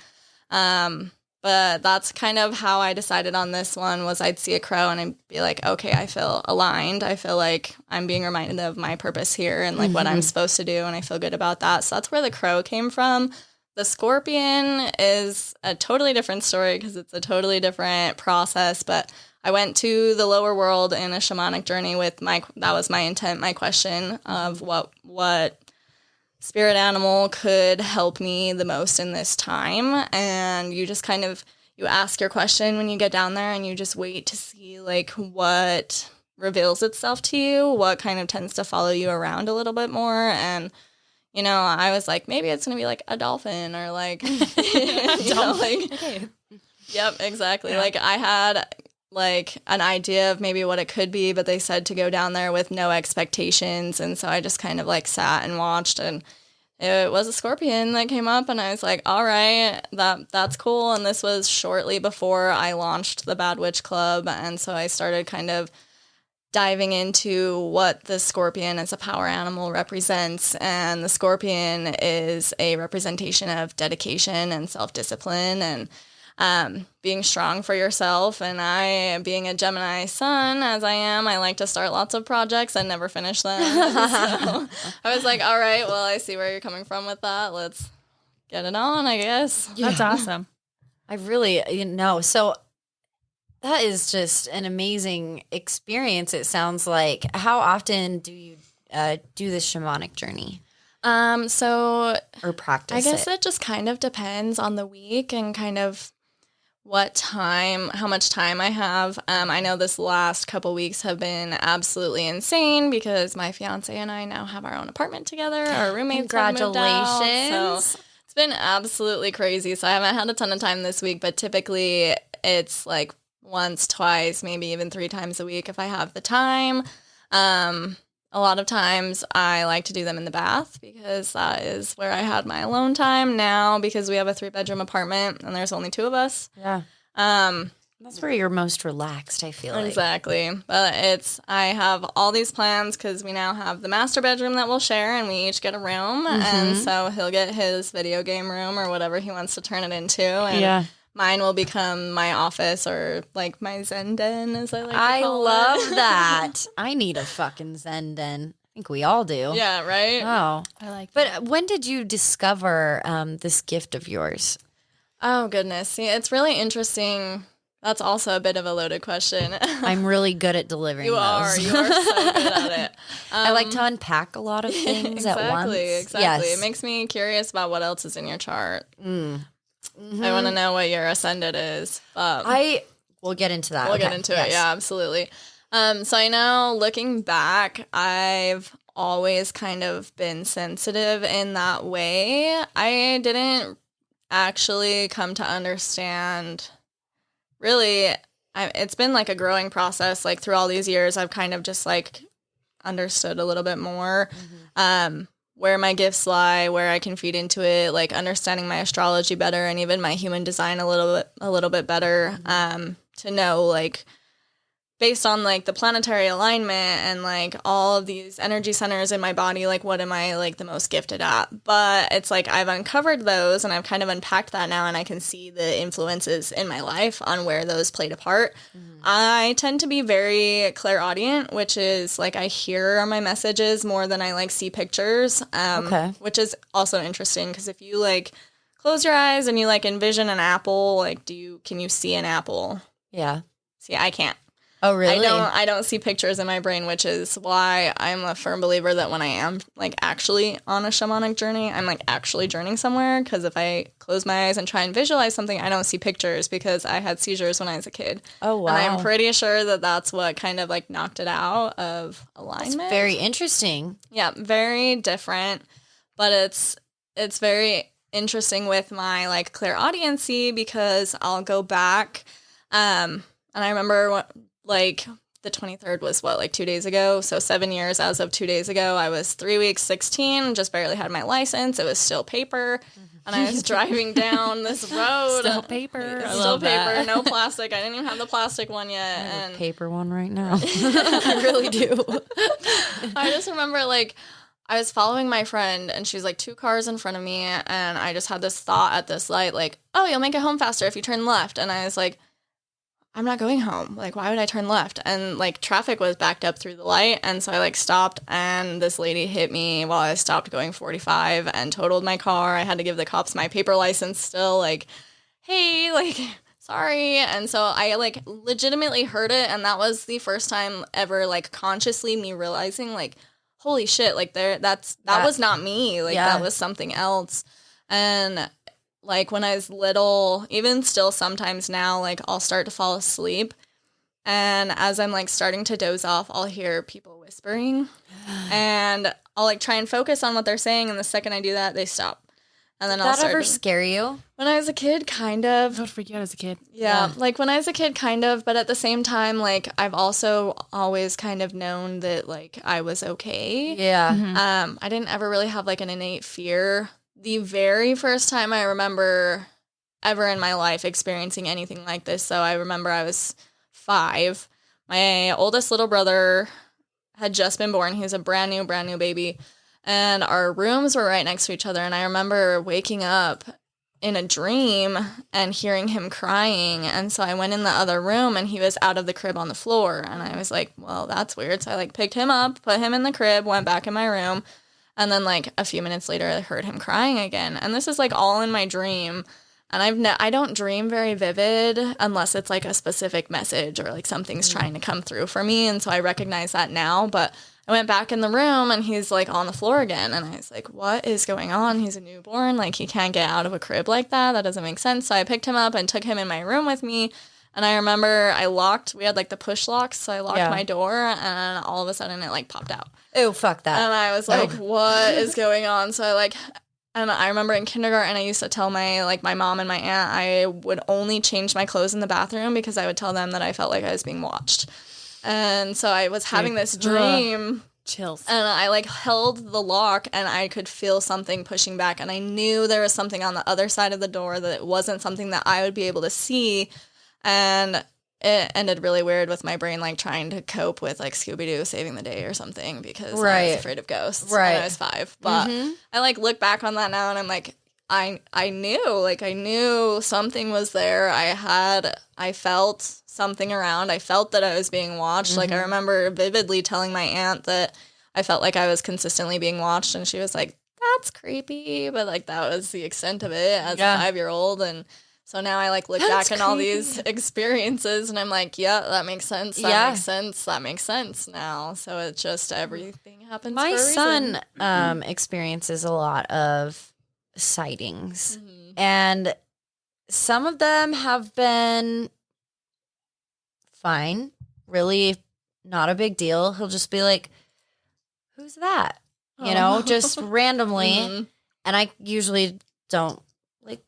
But that's kind of how I decided on this one, was I'd see a crow and I'd be like, okay, I feel aligned. I feel like I'm being reminded of my purpose here and like what I'm supposed to do. And I feel good about that. So that's where the crow came from. The scorpion is a totally different story because it's a totally different process. But I went to the lower world in a shamanic journey with that was my intent, my question of what spirit animal could help me the most in this time. And you just kind of, you ask your question when you get down there and you just wait to see like what reveals itself to you, what kind of tends to follow you around a little bit more. And, you know, I was like, maybe it's going to be like a dolphin or like, Okay. Yep, exactly. Yeah. Like I had like an idea of maybe what it could be, but they said to go down there with no expectations. And so I just kind of like sat and watched, and it was a scorpion that came up, and I was like, all right, that's cool. And this was shortly before I launched the Bad Witch Club. And so I started kind of diving into what the scorpion as a power animal represents. And the scorpion is a representation of dedication and self-discipline and being strong for yourself. And I, being a Gemini sun, as I am, I like to start lots of projects and never finish them. So I was like, all right, well, I see where you're coming from with that. Let's get it on, I guess. Yeah. That's awesome. I really, so that is just an amazing experience, it sounds like. How often do you do this shamanic journey? Or practice I guess it just kind of depends on the week and kind of how much time I have. I know this last couple weeks have been absolutely insane because my fiance and I now have our own apartment together. Our roommates have moved out, so it's been absolutely crazy. So I haven't had a ton of time this week, but typically it's like once, twice, maybe even 3 times a week if I have the time. A lot of times I like to do them in the bath because that is where I had my alone time. Now, because we have a 3-bedroom apartment and there's only 2 of us. Yeah. That's where you're most relaxed, I feel like. Exactly. But I have all these plans because we now have the master bedroom that we'll share, and we each get a room. Mm-hmm. And so he'll get his video game room or whatever he wants to turn it into. And mine will become my office, or like my Zen den, as I like to call it. I love that. I need a fucking Zen den. think we all do. Yeah, right? Oh. I like that. But when did you discover this gift of yours? Oh, goodness. See, it's really interesting. That's also a bit of a loaded question. I'm really good at delivering You those. are. You are so good at it. I like to unpack a lot of things at once. Exactly. Yes. It makes me curious about what else is in your chart. Mm. I want to know what your ascendant is. We'll get into that. We'll get into it. Yeah, absolutely. So I know looking back, I've always kind of been sensitive in that way. I didn't actually come to understand really. It's been like a growing process. Like through all these years, I've kind of just like understood a little bit more where my gifts lie, where I can feed into it, like understanding my astrology better and even my human design a little bit better, to know like based on like the planetary alignment and like all of these energy centers in my body, like what am I like the most gifted at? But it's like I've uncovered those and I've kind of unpacked that now, and I can see the influences in my life on where those played a part. I tend to be very clairaudient, which is like I hear my messages more than I like see pictures, which is also interesting because if you like close your eyes and you like envision an apple, like can you see an apple? Yeah. See, I can't. Oh, really? I don't see pictures in my brain, which is why I'm a firm believer that when I am like actually on a shamanic journey, I'm like actually journeying somewhere. Because if I close my eyes and try and visualize something, I don't see pictures because I had seizures when I was a kid. Oh, wow. And I'm pretty sure that that's what kind of like knocked it out of alignment. That's very interesting. Yeah, very different, but it's very interesting with my like clairaudiency because I'll go back, and I remember like the 23rd was like 2 days ago. So 7 years as of 2 days ago. I was 3 weeks, 16, just barely had my license. It was still paper. And I was driving down this road. Still paper. Still paper, no plastic. I didn't even have the plastic one yet. I have and a paper one right now. I really do. I just remember like I was following my friend and she's like 2 cars in front of me. And I just had this thought at this light like, oh, you'll make it home faster if you turn left. And I was like, I'm not going home. Like, why would I turn left? And like traffic was backed up through the light. And so I like stopped and this lady hit me while I stopped going 45 and totaled my car. I had to give the cops my paper license still like, hey, like, sorry. And so I like legitimately heard it. And that was the first time ever like consciously me realizing like, holy shit, like that was not me. Like that was something else. And like when I was little, even still sometimes now, like I'll start to fall asleep. And as I'm like starting to doze off, I'll hear people whispering. And I'll like try and focus on what they're saying. And the second I do that, they stop. And then Did that ever scare you? When I was a kid, kind of. I would freak out as a kid. Yeah, like when I was a kid, kind of. But at the same time, like I've also always kind of known that like I was okay. Yeah. I didn't ever really have like an innate fear. The very first time I remember ever in my life experiencing anything like this, so I remember I was 5. My oldest little brother had just been born. He was a brand new baby. And our rooms were right next to each other. And I remember waking up in a dream and hearing him crying. And so I went in the other room and he was out of the crib on the floor. And I was like, well, that's weird. So I like picked him up, put him in the crib, went back in my room. And then, like, a few minutes later, I heard him crying again. And this is, like, all in my dream. And I don't dream very vivid unless it's, like, a specific message or, like, something's trying to come through for me. And so I recognize that now. But I went back in the room, and he's, like, on the floor again. And I was like, what is going on? He's a newborn. Like, he can't get out of a crib like that. That doesn't make sense. So I picked him up and took him in my room with me. And I remember we had like the push locks, so I locked my door and all of a sudden it like popped out. Oh, fuck that. And I was like, what is going on? So and I remember in kindergarten I used to tell my mom and my aunt I would only change my clothes in the bathroom because I would tell them that I felt like I was being watched. And so I was having this dream. Chills. And I like held the lock and I could feel something pushing back. And I knew there was something on the other side of the door that it wasn't something that I would be able to see. And it ended really weird with my brain, like trying to cope with like Scooby-Doo saving the day or something because I was afraid of ghosts when I was 5. But I like look back on that now and I'm like, I knew something was there. I felt something around. I felt that I was being watched. Like I remember vividly telling my aunt that I felt like I was consistently being watched, and she was like, that's creepy, but like that was the extent of it as a 5-year-old. And so now I like look back on all these experiences and I'm like, yeah, that makes sense. That makes sense. That makes sense now. So it's just everything happens. My for a son reason. experiences a lot of sightings, and some of them have been fine, really not a big deal. He'll just be like, who's that? You know, just randomly. And I usually don't like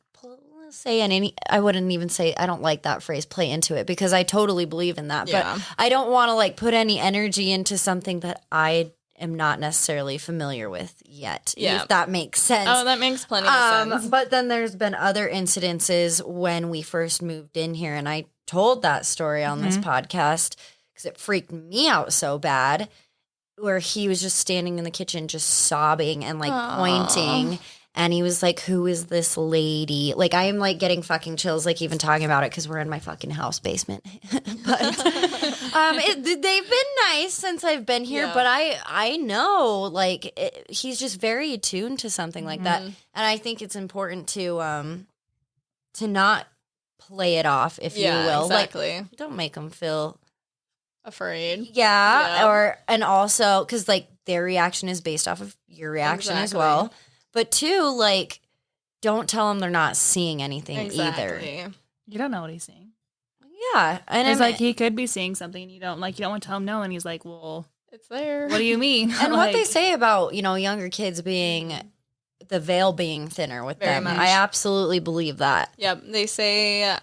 say any, I wouldn't even say, I don't like that phrase, play into it, because I totally believe in that. Yeah. But I don't want to like put any energy into something that I am not necessarily familiar with yet, if that makes sense. Oh, that makes plenty of sense. But then there's been other incidences when we first moved in here, and I told that story on this podcast because it freaked me out so bad, where he was just standing in the kitchen just sobbing and like pointing, and he was like, who is this lady? Like, I am like getting fucking chills like even talking about it because we're in my fucking house basement. But they've been nice since I've been here, but I know like he's just very attuned to something like that, and I think it's important to not play it off, if you will. Exactly. Like, don't make them feel afraid. And also because like their reaction is based off of your reaction as well, but two, like, don't tell them they're not seeing anything either. You don't know what he's seeing. And it's like he could be seeing something and you don't want to tell him no, and he's like, well, it's there. What do you mean? And what they say about, you know, younger kids being the veil being thinner with them, I absolutely believe that. Yep, they say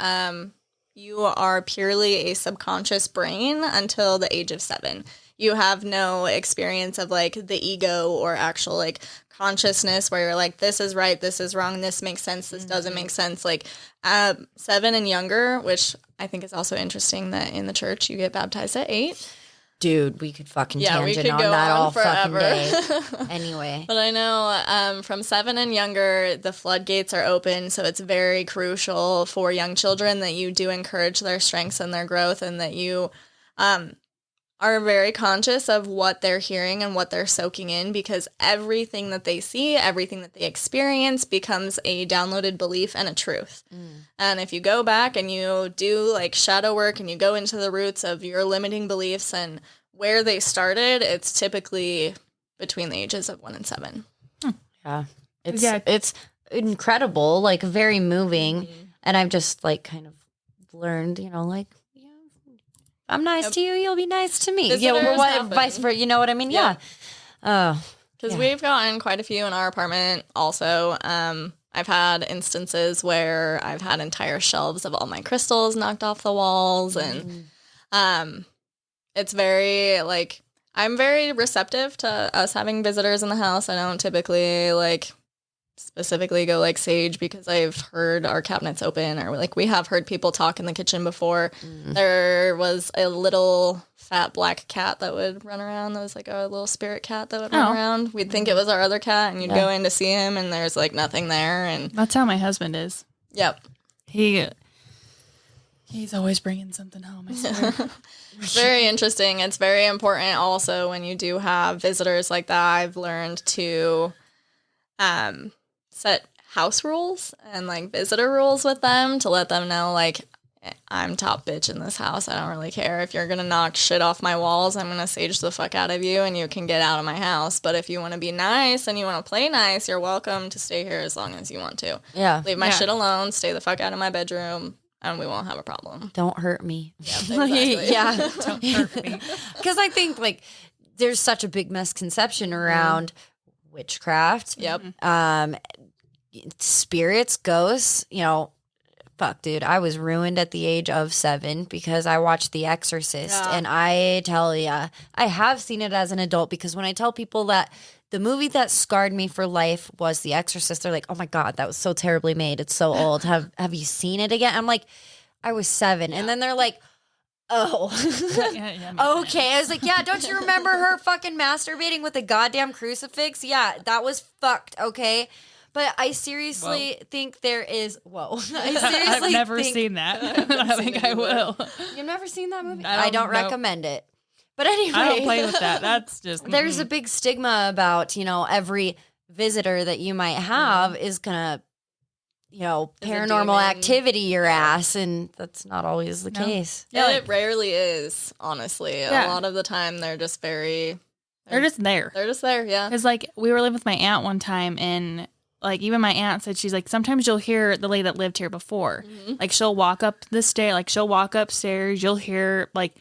you are purely a subconscious brain until the age of 7. You have no experience of like the ego or actual like consciousness where you're like, this is right, this is wrong, this makes sense, this doesn't make sense. Like 7 and younger, which I think is also interesting that in the church you get baptized at 8. Dude, we could fucking tangent on that all fucking day. Anyway. But I know from 7 and younger, the floodgates are open, so it's very crucial for young children that you do encourage their strengths and their growth, and that you are very conscious of what they're hearing and what they're soaking in, because everything that they see, everything that they experience becomes a downloaded belief and a truth. And if you go back and you do like shadow work and you go into the roots of your limiting beliefs and where they started, it's typically between the ages of 1 and 7. Yeah. It's incredible, like very moving. And I've just like kind of learned, you know, like, I'm nice to you, you'll be nice to me. Vice versa. You know what I mean? Yeah. Because we've gotten quite a few in our apartment also. I've had instances where I've had entire shelves of all my crystals knocked off the walls. And it's very, like, I'm very receptive to us having visitors in the house. I don't typically, like, specifically go like sage because I've heard our cabinets open, or like we have heard people talk in the kitchen before. There was a little fat black cat that would run around. That was like a little spirit cat that would run around. We'd think it was our other cat, and you'd go in to see him and there's like nothing there. And that's how my husband is. Yep. He's always bringing something home, I swear. It's very interesting. It's very important also when you do have visitors like that. I've learned to set house rules and like visitor rules with them to let them know, like, I'm top bitch in this house. I don't really care if you're gonna knock shit off my walls. I'm gonna sage the fuck out of you and you can get out of my house. But if you want to be nice and you want to play nice, you're welcome to stay here as long as you want to. Leave my shit alone. Stay the fuck out of my bedroom, and we won't have a problem. Don't hurt me. Yeah, exactly. Don't hurt me. Because I think like there's such a big misconception around witchcraft. Spirits, ghosts, you know, fuck, dude, I was ruined at the age of 7 because I watched The Exorcist. And I tell ya, I have seen it as an adult, because when I tell people that the movie that scarred me for life was The Exorcist, they're like, oh my God, that was so terribly made. It's so old. Have you seen it again? I'm like, I was 7. And then they're like, oh, okay. I was like, yeah, don't you remember her fucking masturbating with a goddamn crucifix? Yeah, that was fucked, okay? But I seriously think there is, I seriously I've never seen that. I think I will. You've never seen that movie? I don't recommend it. But anyway, I don't play with that. That's just there's a big stigma about, every visitor that you might have is gonna, Is a paranormal demon. activity your ass, and that's not always the case. Yeah, it rarely is, honestly. Yeah. A lot of the time, they're just they're just there. They're just there, yeah. Because, like, we were living with my aunt one time, and, like, even my aunt said, she's like, sometimes you'll hear the lady that lived here before. Like, she'll walk up the stair, like, she'll walk upstairs, you'll hear, like,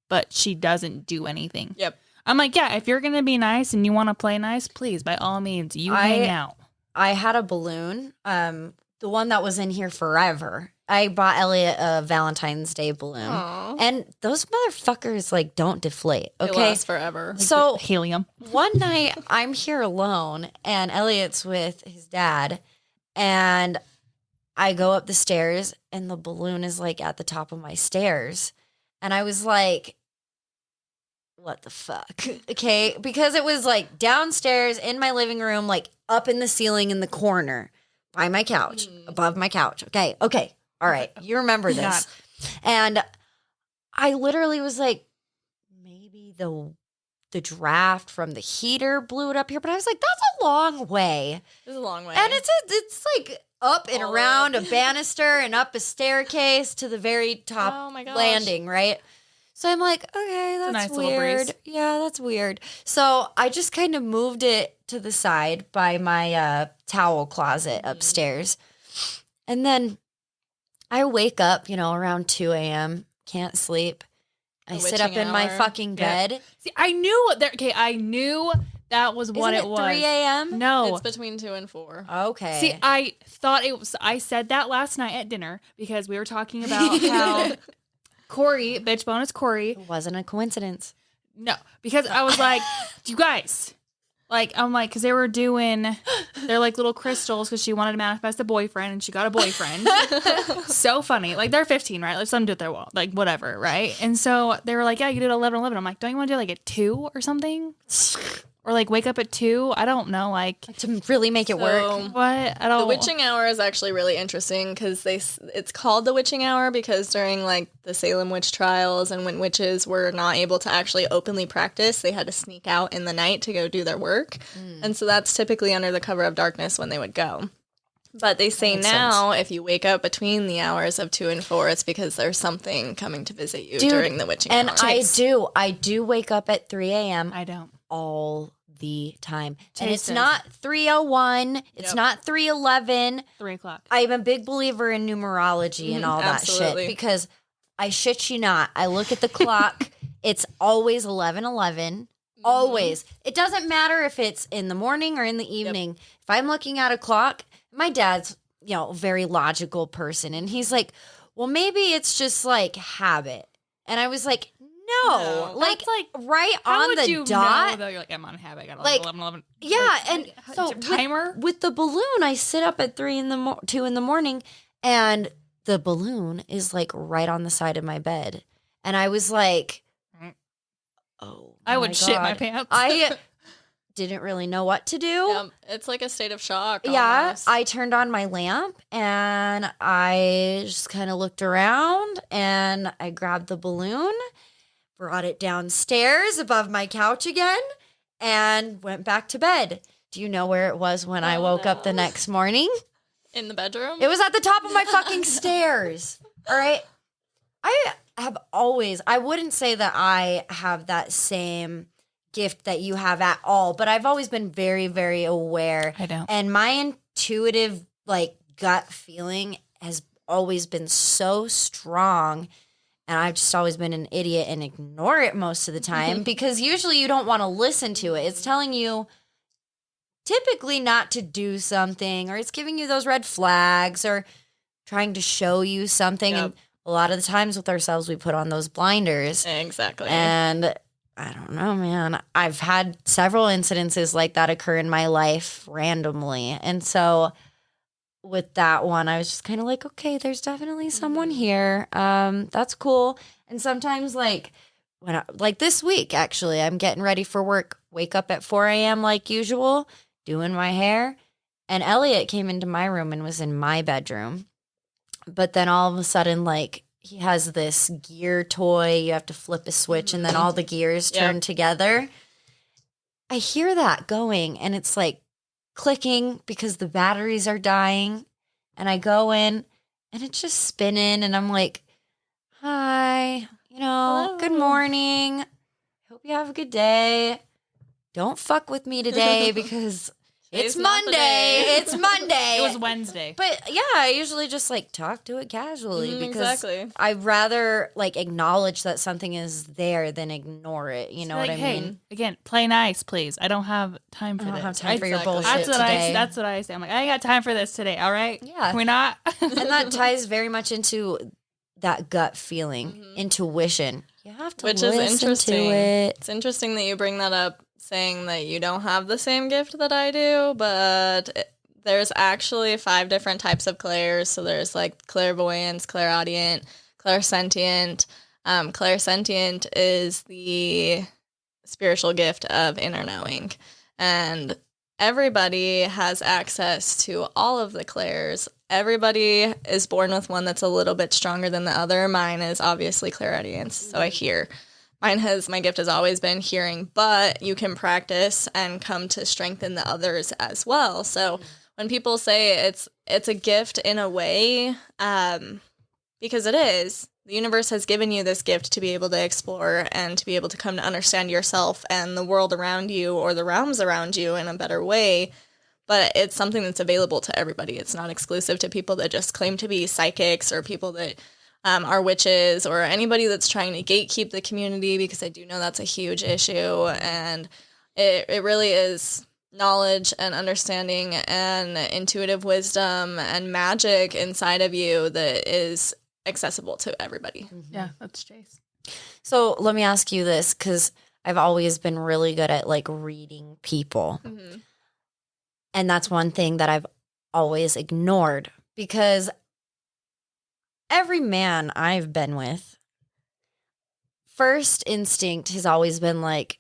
but she doesn't do anything. Yep. I'm like, yeah, if you're going to be nice and you want to play nice, please, by all means, you hang out. I had a balloon, the one that was in here forever. I bought Elliot a Valentine's Day balloon. Aw. And those motherfuckers, like, don't deflate, It okay? lasts forever. So Helium. one night I'm here alone and Elliot's with his dad, and I go up the stairs and the balloon is like at the top of my stairs. And I was like, what the fuck? Okay. Because it was like downstairs in my living room, like up in the ceiling in the corner by my couch, above my couch. Okay. Okay. All right. You remember this. And I literally was like, maybe the draft from the heater blew it up here, but I was like, that's a long way. It's a long way. And it's like up and All around up. a banister and up a staircase to the very top Oh my gosh. landing, right? So I'm like, okay, a that's nice little weird. breeze. Yeah, that's weird. So I just kind of moved it to the side by my towel closet upstairs. And then I wake up, around 2 a.m., can't sleep. I The sit up witching in my hour. fucking Yeah. bed. See, I knew I knew that was what Isn't it it was. 3 a.m.? No. It's between 2 and 4. Okay. See, I thought it was. I said that last night at dinner because we were talking about how Corey, bitch bonus Corey. It wasn't a coincidence. No, because I was like, you guys, like, I'm like, because they were doing, they're like little crystals because she wanted to manifest a boyfriend and she got a boyfriend. So funny. Like, they're 15, right? Let them do it their will. Like, whatever, right? And so they were like, yeah, you did 11:11. I'm like, don't you want to do like at 2 or something? Or like wake up at 2? I don't know. Like, To really make it work. what? I don't The witching hour is actually really interesting because it's called the witching hour because during like the Salem witch trials and when witches were not able to actually openly practice, they had to sneak out in the night to go do their work. And so that's typically under the cover of darkness when they would go. But they say makes now if you wake up between the hours of 2 and 4, it's because there's something coming to visit you Dude, during the witching And hour. I do wake up at 3 a.m. I don't. all the time. And Chase it's does. not 3:01. It's Yep. not 3:11. 3 o'clock. I'm a big believer in numerology and all that absolutely. shit because I shit you not. I look at the clock. It's always 11:11. Always. It doesn't matter if it's in the morning or in the evening. If I'm looking at a clock, my dad's, a very logical person. And he's like, well, maybe it's just like habit. And I was like, no. Like, That's like, right how on would the you dot. know, though? You're like, I'm on habit. I got Like, 11:11. Yeah, Like, and so is there a timer. with the balloon, I sit up at 2 in the morning, and the balloon is like right on the side of my bed, and I was like, "Oh, I would my shit my God." pants. I didn't really know what to do. It's like a state of shock. Yeah, almost. I turned on my lamp and I just kind of looked around and I grabbed the balloon, brought it downstairs above my couch again, and went back to bed. Do you know where it was when I woke up the next morning? in the bedroom. It was at the top of my fucking stairs. All right. I wouldn't say that I have that same gift that you have at all, but I've always been very, very aware. I don't. And my intuitive, like, gut feeling has always been so strong. And I've just always been an idiot and ignore it most of the time because usually you don't want to listen to it. It's telling you typically not to do something, or it's giving you those red flags or trying to show you something. Yep. And a lot of the times with ourselves, we put on those blinders. Exactly. And I don't know, man. I've had several incidences like that occur in my life randomly. And so with that one, I was just kind of like, okay, there's definitely someone here. That's cool. And sometimes like like this week, actually, I'm getting ready for work, wake up at 4 a.m. like usual, doing my hair. And Elliot came into my room and was in my bedroom. But then all of a sudden, like he has this gear toy. You have to flip a switch and then all the gears turn together. I hear that going and it's like clicking because the batteries are dying. And I go in and it's just spinning and I'm like, hi, Hello. good morning. Hope you have a good day. Don't fuck with me today because it's Today's not the Monday. day. It's Monday. It was Wednesday. But yeah, I usually just like talk to it casually because Exactly. I'd rather like acknowledge that something is there than ignore it. You know Like, what I hey, mean? again, play nice, please. I don't have time for I don't this. have time for your Exactly. bullshit today. That's what I say. I'm like, I ain't got time for this today. All right. Yeah. Can we not? And that ties very much into that gut feeling, intuition. You have to Which listen is interesting. to it. It's interesting that you bring that up, saying that you don't have the same gift that I do, but there's actually 5 different types of clairs. So there's like clairvoyance, clairaudient, clairsentient. Clairsentient is the spiritual gift of inner knowing. And everybody has access to all of the clairs. Everybody is born with one that's a little bit stronger than the other. Mine is obviously clairaudience, so I hear. My gift has always been hearing, but you can practice and come to strengthen the others as well. So when people say it's a gift in a way, because it is, the universe has given you this gift to be able to explore and to be able to come to understand yourself and the world around you or the realms around you in a better way. But it's something that's available to everybody. It's not exclusive to people that just claim to be psychics or people that are witches or anybody that's trying to gatekeep the community, because I do know that's a huge issue. And it really is knowledge and understanding and intuitive wisdom and magic inside of you that is accessible to everybody. Yeah, that's Jace. So let me ask you this, because I've always been really good at like reading people. Mm-hmm. And that's one thing that I've always ignored, because every man I've been with, first instinct has always been like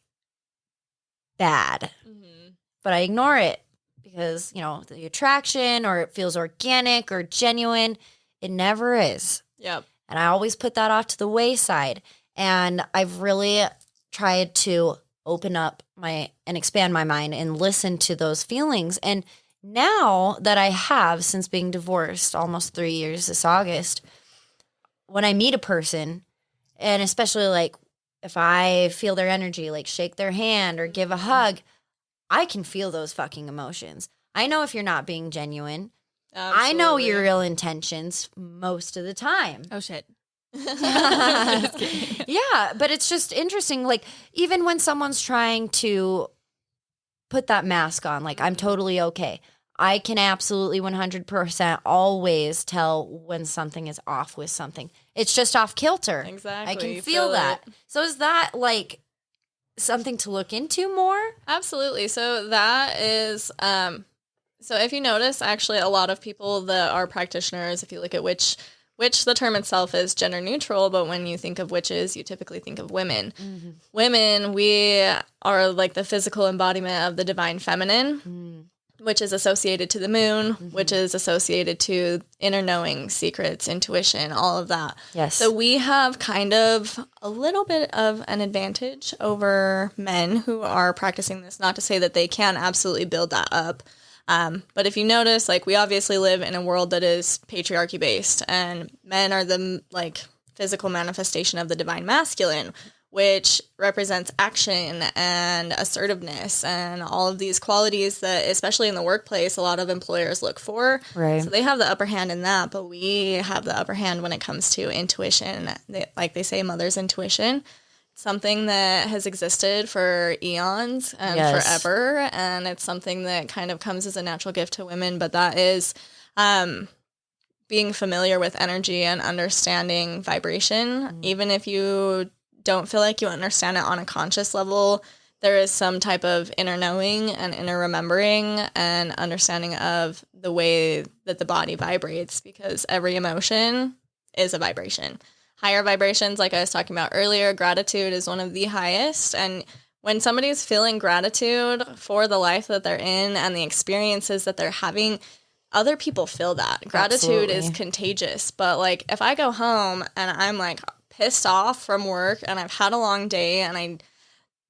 bad. Mm-hmm. But I ignore it because, the attraction, or it feels organic or genuine. It never is. Yep. And I always put that off to the wayside. And I've really tried to open up and expand my mind and listen to those feelings. And now that I have, since being divorced almost 3 years this August, when I meet a person, and especially like if I feel their energy, like shake their hand or give a hug, I can feel those fucking emotions. I know if you're not being genuine. Absolutely. I know your real intentions most of the time. Oh, shit. Yeah, but it's just interesting. Like, even when someone's trying to put that mask on, like, I'm totally okay. I can absolutely 100% always tell when something is off with something. It's just off kilter. Exactly. I can You feel that. it. So is that like something to look into more? Absolutely. So that is, so if you notice, actually, a lot of people that are practitioners, if you look at which the term itself is gender neutral, but when you think of witches, you typically think of women. Mm-hmm. Women, we are like the physical embodiment of the divine feminine, which is associated to the moon, which is associated to inner knowing, secrets, intuition, all of that. Yes. So we have kind of a little bit of an advantage over men who are practicing this. Not to say that they can absolutely build that up. But if you notice, like, we obviously live in a world that is patriarchy based, and men are the like physical manifestation of the divine masculine, which represents action and assertiveness and all of these qualities that, especially in the workplace, a lot of employers look for. Right. So they have the upper hand in that, but we have the upper hand when it comes to intuition. Like they say, mother's intuition. Something that has existed for eons and forever, and it's something that kind of comes as a natural gift to women, but that is being familiar with energy and understanding vibration. Even if you don't feel like you understand it on a conscious level, there is some type of inner knowing and inner remembering and understanding of the way that the body vibrates, because every emotion is a vibration. Higher vibrations, like I was talking about earlier, gratitude is one of the highest. And when somebody's feeling gratitude for the life that they're in and the experiences that they're having, other people feel that. Gratitude is Absolutely. contagious. But like if I go home and I'm like pissed off from work and I've had a long day and I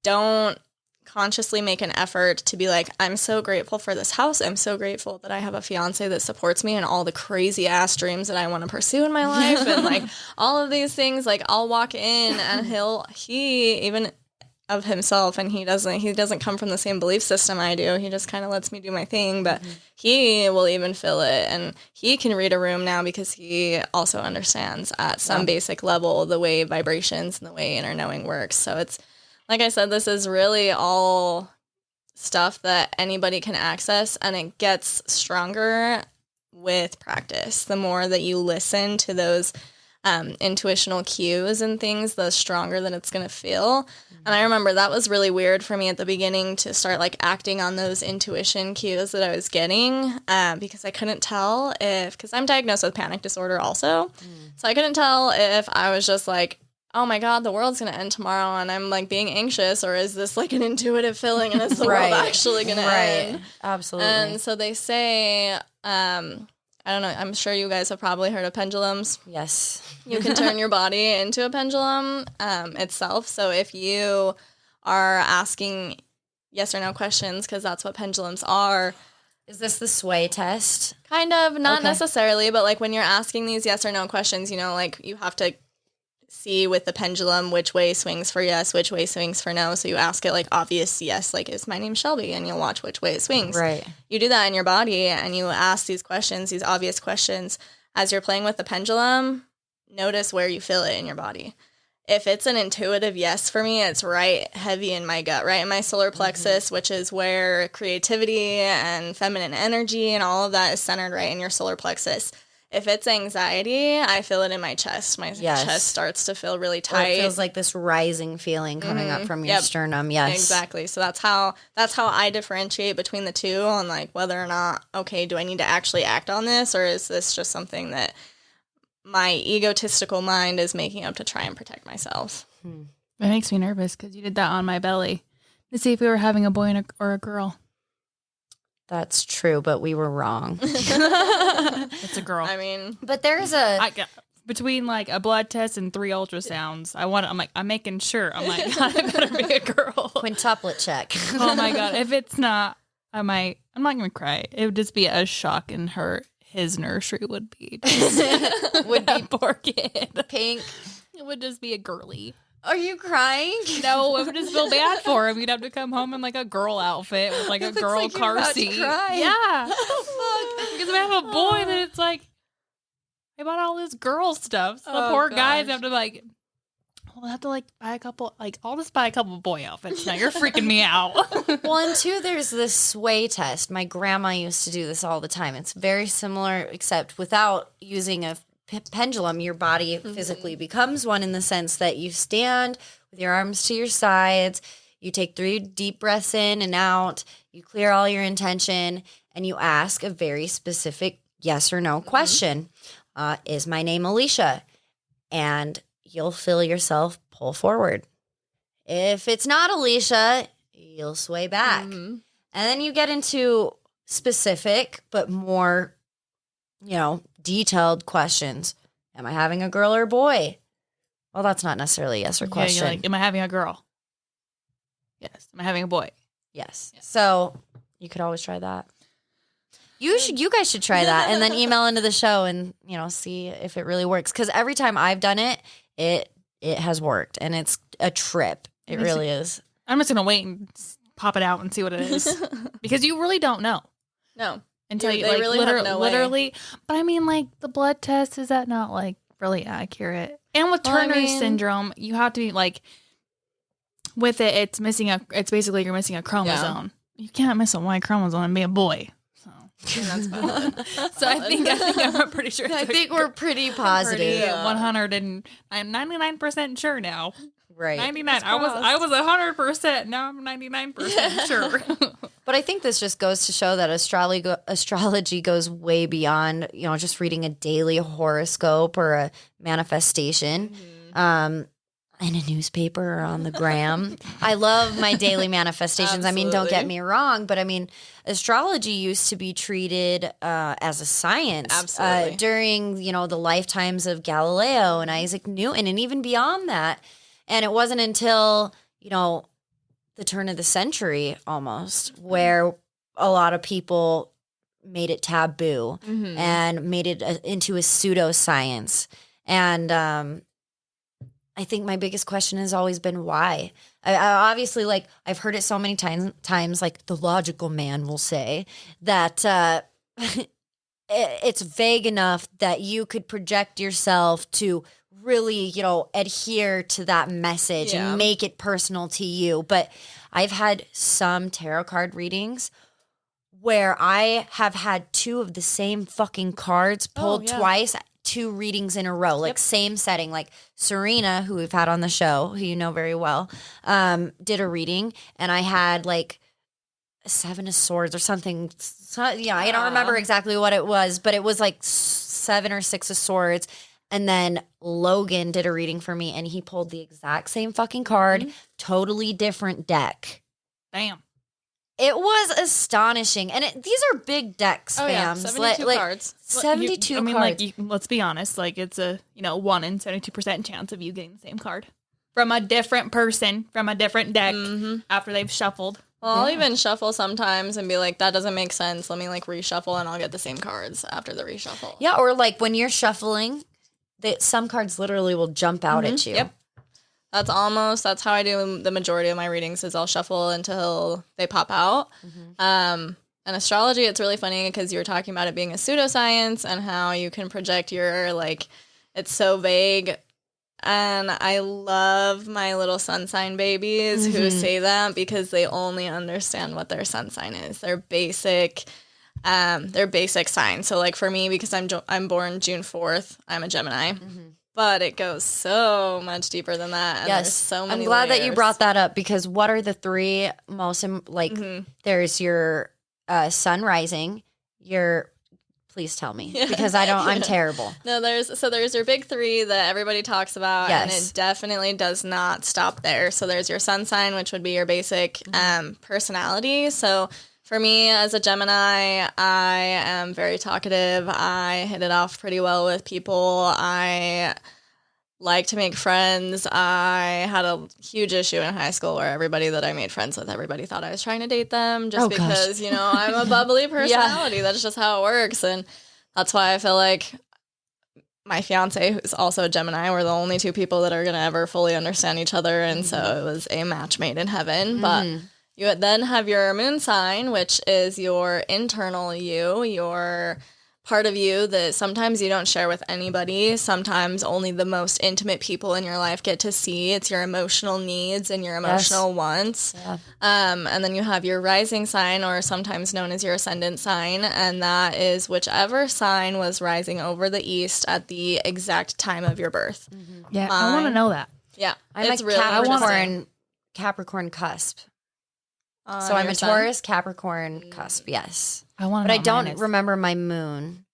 don't consciously make an effort to be like, I'm so grateful for this house. I'm so grateful that I have a fiance that supports me in all the crazy ass dreams that I want to pursue in my life and like all of these things. Like I'll walk in and he even of himself, and he doesn't come from the same belief system I do. He just kind of lets me do my thing, but he will even feel it, and he can read a room now because he also understands at some basic level the way vibrations and the way inner knowing works. So it's like I said, this is really all stuff that anybody can access, and it gets stronger with practice. The more that you listen to those intuitional cues and things, the stronger that it's going to feel. And I remember that was really weird for me at the beginning to start like acting on those intuition cues that I was getting because I couldn't tell because I'm diagnosed with panic disorder also. So I couldn't tell if I was just like, oh my God, the world's going to end tomorrow and I'm like being anxious, or is this like an intuitive feeling and is the world actually going to end? Absolutely. And so they say, I don't know, I'm sure you guys have probably heard of pendulums. Yes. You can turn your body into a pendulum itself. So if you are asking yes or no questions, because that's what pendulums are. Is this the sway test? Kind of, not necessarily, but like when you're asking these yes or no questions, you know, like you have to see with the pendulum which way swings for yes, which way swings for no. So you ask it like obvious yes, like is my name Shelby, and you'll watch which way it swings. Right. You do that in your body and you ask these questions, these obvious questions. As you're playing with the pendulum, notice where you feel it in your body. If it's an intuitive yes for me, it's right heavy in my gut, right in my solar plexus, which is where creativity and feminine energy and all of that is centered right in your solar plexus. If it's anxiety, I feel it in my chest. My chest starts to feel really tight. Or it feels like this rising feeling coming up from your sternum. Yes. Exactly. So that's how I differentiate between the two on like whether or not, okay, do I need to actually act on this, or is this just something that my egotistical mind is making up to try and protect myself? It makes me nervous because you did that on my belly to see if we were having a boy or a girl. That's true, but we were wrong. It's a girl. I mean, But there's between like a blood test and 3 ultrasounds, I'm making sure. I'm like, I better be a girl. quintuplet check. Oh my God. If it's not, I'm not going to cry. It would just be a shock, and his nursery would be would be poor kid. Pink. It would just be a girly. Are you crying? No, I would just feel bad for him. He'd have to come home in like a girl outfit with like a girl like car you're about to seat. cry. Yeah. Oh, fuck. Because if I have a boy, then it's like, I bought all this girl stuff. So the poor guys have to like, we'll have to like buy a couple, like I'll just buy a couple boy outfits now. You're freaking me out. Well, and two, there's this sway test. My grandma used to do this all the time. It's very similar, except without using a pendulum, your body physically becomes one in the sense that you stand with your arms to your sides, you take 3 deep breaths in and out, you clear all your intention, and you ask a very specific yes or no question. Is my name Alicia? And you'll feel yourself pull forward. If it's not Alicia, you'll sway back. And then you get into specific but more, detailed questions. Am I having a girl or a boy? Well, that's not necessarily a yes or question. You're like, am I having a girl? Yes. Am I having a boy? Yes. Yeah. So you could always try that. You guys should try that and then email into the show and, see if it really works. Because every time I've done it, it has worked, and it's a trip. It really is. I'm just going to wait and pop it out and see what it is. Because you really don't know. No. Until you like really literally, but I mean, like the blood test, is that not like really accurate? And with Turner syndrome, you have to be like, with it, it's basically you're missing a chromosome. Yeah. You can't miss a Y chromosome and be a boy. So that's valid. So I think I'm pretty sure. I think we're pretty positive. 100 and I'm 99% sure now. Right. 99. I was 100%. Now I'm 99% sure. But I think this just goes to show that astrology goes way beyond, just reading a daily horoscope or a manifestation. I in a newspaper or on the gram. I love my daily manifestations. I mean, don't get me wrong, but I mean, astrology used to be treated as a science. Absolutely. During, the lifetimes of Galileo and Isaac Newton and even beyond that. And it wasn't until, the turn of the century almost where a lot of people made it taboo and made it into a pseudoscience. And I think my biggest question has always been why. I obviously, I've heard it so many times, like the logical man will say that it's vague enough that you could project yourself to really, adhere to that message and make it personal to you. But I've had some tarot card readings where I have had 2 of the same fucking cards pulled twice, 2 readings in a row, same setting. Like Serena, who we've had on the show, who you know very well, did a reading, and I had a 7 of Swords or something. So, I don't remember exactly what it was, but it was 7 or 6 of Swords. And then Logan did a reading for me, and he pulled the exact same fucking card, totally different deck. Damn. It was astonishing. And these are big decks, fam. Yeah, 72 cards. 72 cards. I mean, let's be honest. It's a, 1 in 72% chance of you getting the same card from a different person, from a different deck after they've shuffled. Well, I'll even shuffle sometimes and be like, that doesn't make sense. Let me reshuffle and I'll get the same cards after the reshuffle. Yeah, or when you're shuffling, some cards literally will jump out at you. Yep. That's how I do the majority of my readings is I'll shuffle until they pop out. And astrology, it's really funny because you were talking about it being a pseudoscience and how you can project your, it's so vague. And I love my little sun sign babies who say that because they only understand what their sun sign is. Their basic sign. So for me, because I'm born June 4th, I'm a Gemini. But it goes so much deeper than that. And yes. There's so many I'm glad layers. that you brought that up because what are the 3 most, there's your sun rising, please tell me because I'm terrible. No, there's your big 3 that everybody talks about. Yes. And it definitely does not stop there. So there's your sun sign, which would be your basic personality. So for me, as a Gemini, I am very talkative. I hit it off pretty well with people. I like to make friends. I had a huge issue in high school where everybody that I made friends with, everybody thought I was trying to date them just because, I'm a bubbly personality. That's just how it works. And that's why I feel like my fiance, who's also a Gemini, we're the only 2 people that are going to ever fully understand each other. And so it was a match made in heaven. But you then have your moon sign, which is your internal you, your part of you that sometimes you don't share with anybody. Sometimes only the most intimate people in your life get to see. It's your emotional needs and your emotional wants. Yeah. And then you have your rising sign, or sometimes known as your ascendant sign. And that is whichever sign was rising over the east at the exact time of your birth. Yeah, I want to know that. Yeah. I'm a Capricorn cusp. So I'm a Taurus, Capricorn cusp, yes. I want to But I don't remember my moon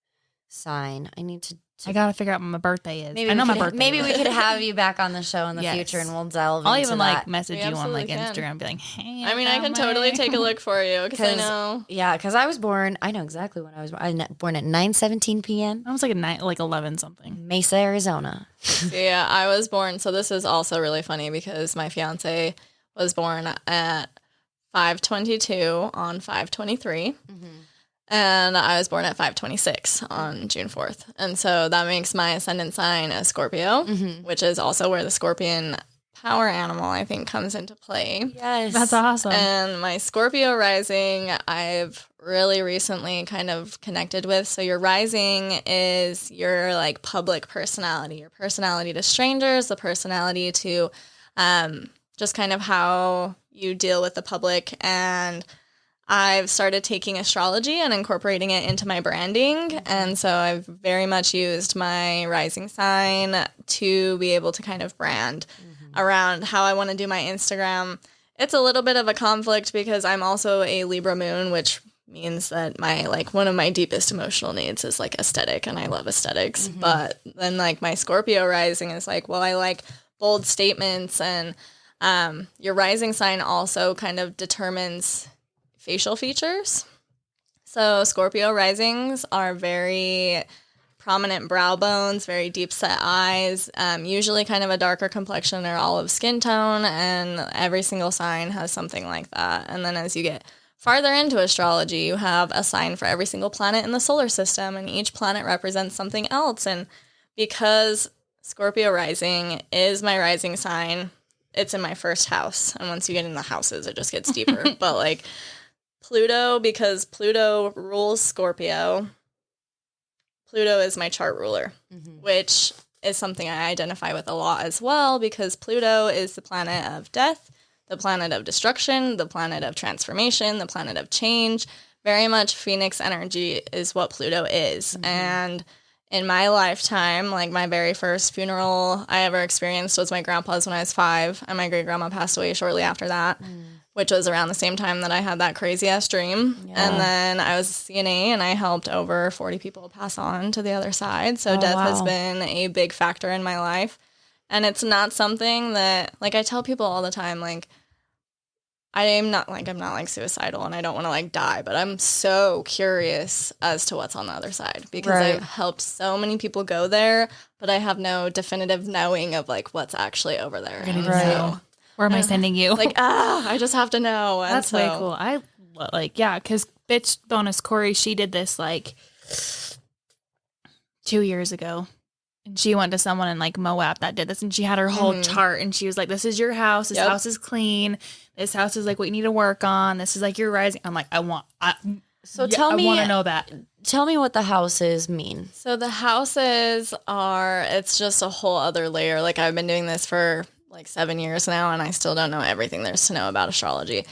sign. I need to I gotta figure out when my birthday is. I know my birthday. Maybe we could have you back on the show in the future and we'll delve into that. I'll even message you on Instagram and be like, hey. I can totally take a look for you because I know. Yeah, because I was born, I know exactly when I was born. I was born at 9:17 p.m. I was like 11 something. Mesa, Arizona. Yeah, I was born. So this is also really funny because my fiance was born at 5:22 on 5:23. And I was born at 5:26 on June 4th. And so that makes my ascendant sign a Scorpio, which is also where the scorpion power animal, I think, comes into play. Yes. That's awesome. And my Scorpio rising, I've really recently kind of connected with. So your rising is your public personality, your personality to strangers, the personality to just kind of how you deal with the public. And I've started taking astrology and incorporating it into my branding. And so I've very much used my rising sign to be able to kind of brand around how I want to do my Instagram. It's a little bit of a conflict because I'm also a Libra moon, which means that my one of my deepest emotional needs is aesthetic, and I love aesthetics. But then my Scorpio rising is well, I like bold statements. And your rising sign also kind of determines facial features. So Scorpio risings are very prominent brow bones, very deep set eyes, usually kind of a darker complexion or olive skin tone, and every single sign has something like that. And then as you get farther into astrology, you have a sign for every single planet in the solar system, and each planet represents something else. And because Scorpio rising is my rising sign, it's in my first house. And once you get in the houses, it just gets deeper. But like Pluto, because Pluto rules Scorpio, Pluto is my chart ruler, which is something I identify with a lot as well, because Pluto is the planet of death, the planet of destruction, the planet of transformation, the planet of change. Very much Phoenix energy is what Pluto is. And in my lifetime, like my very first funeral I ever experienced was my grandpa's when I was 5, and my great-grandma passed away shortly after that, which was around the same time that I had that crazy-ass dream. Yeah. And then I was a CNA, and I helped over 40 people pass on to the other side. So death has been a big factor in my life. And it's not something that, like, I tell people all the time, like, I'm not suicidal and I don't want to like die, but I'm so curious as to what's on the other side, because I've helped so many people go there, but I have no definitive knowing of like what's actually over there. So, where am I sending you? Like, I just have to know. And that's way cool. I like, yeah, because bitch bonus Corey, she did this like 2 years ago. And she went to someone in like Moab that did this, and she had her whole chart, and she was like, this is your house. This house is clean. This house is like what you need to work on. This is like your rising. I'm like, I want to know that. Tell me what the houses mean. So the houses it's just a whole other layer. Like I've been doing this for like 7 years now, and I still don't know everything there's to know about astrology.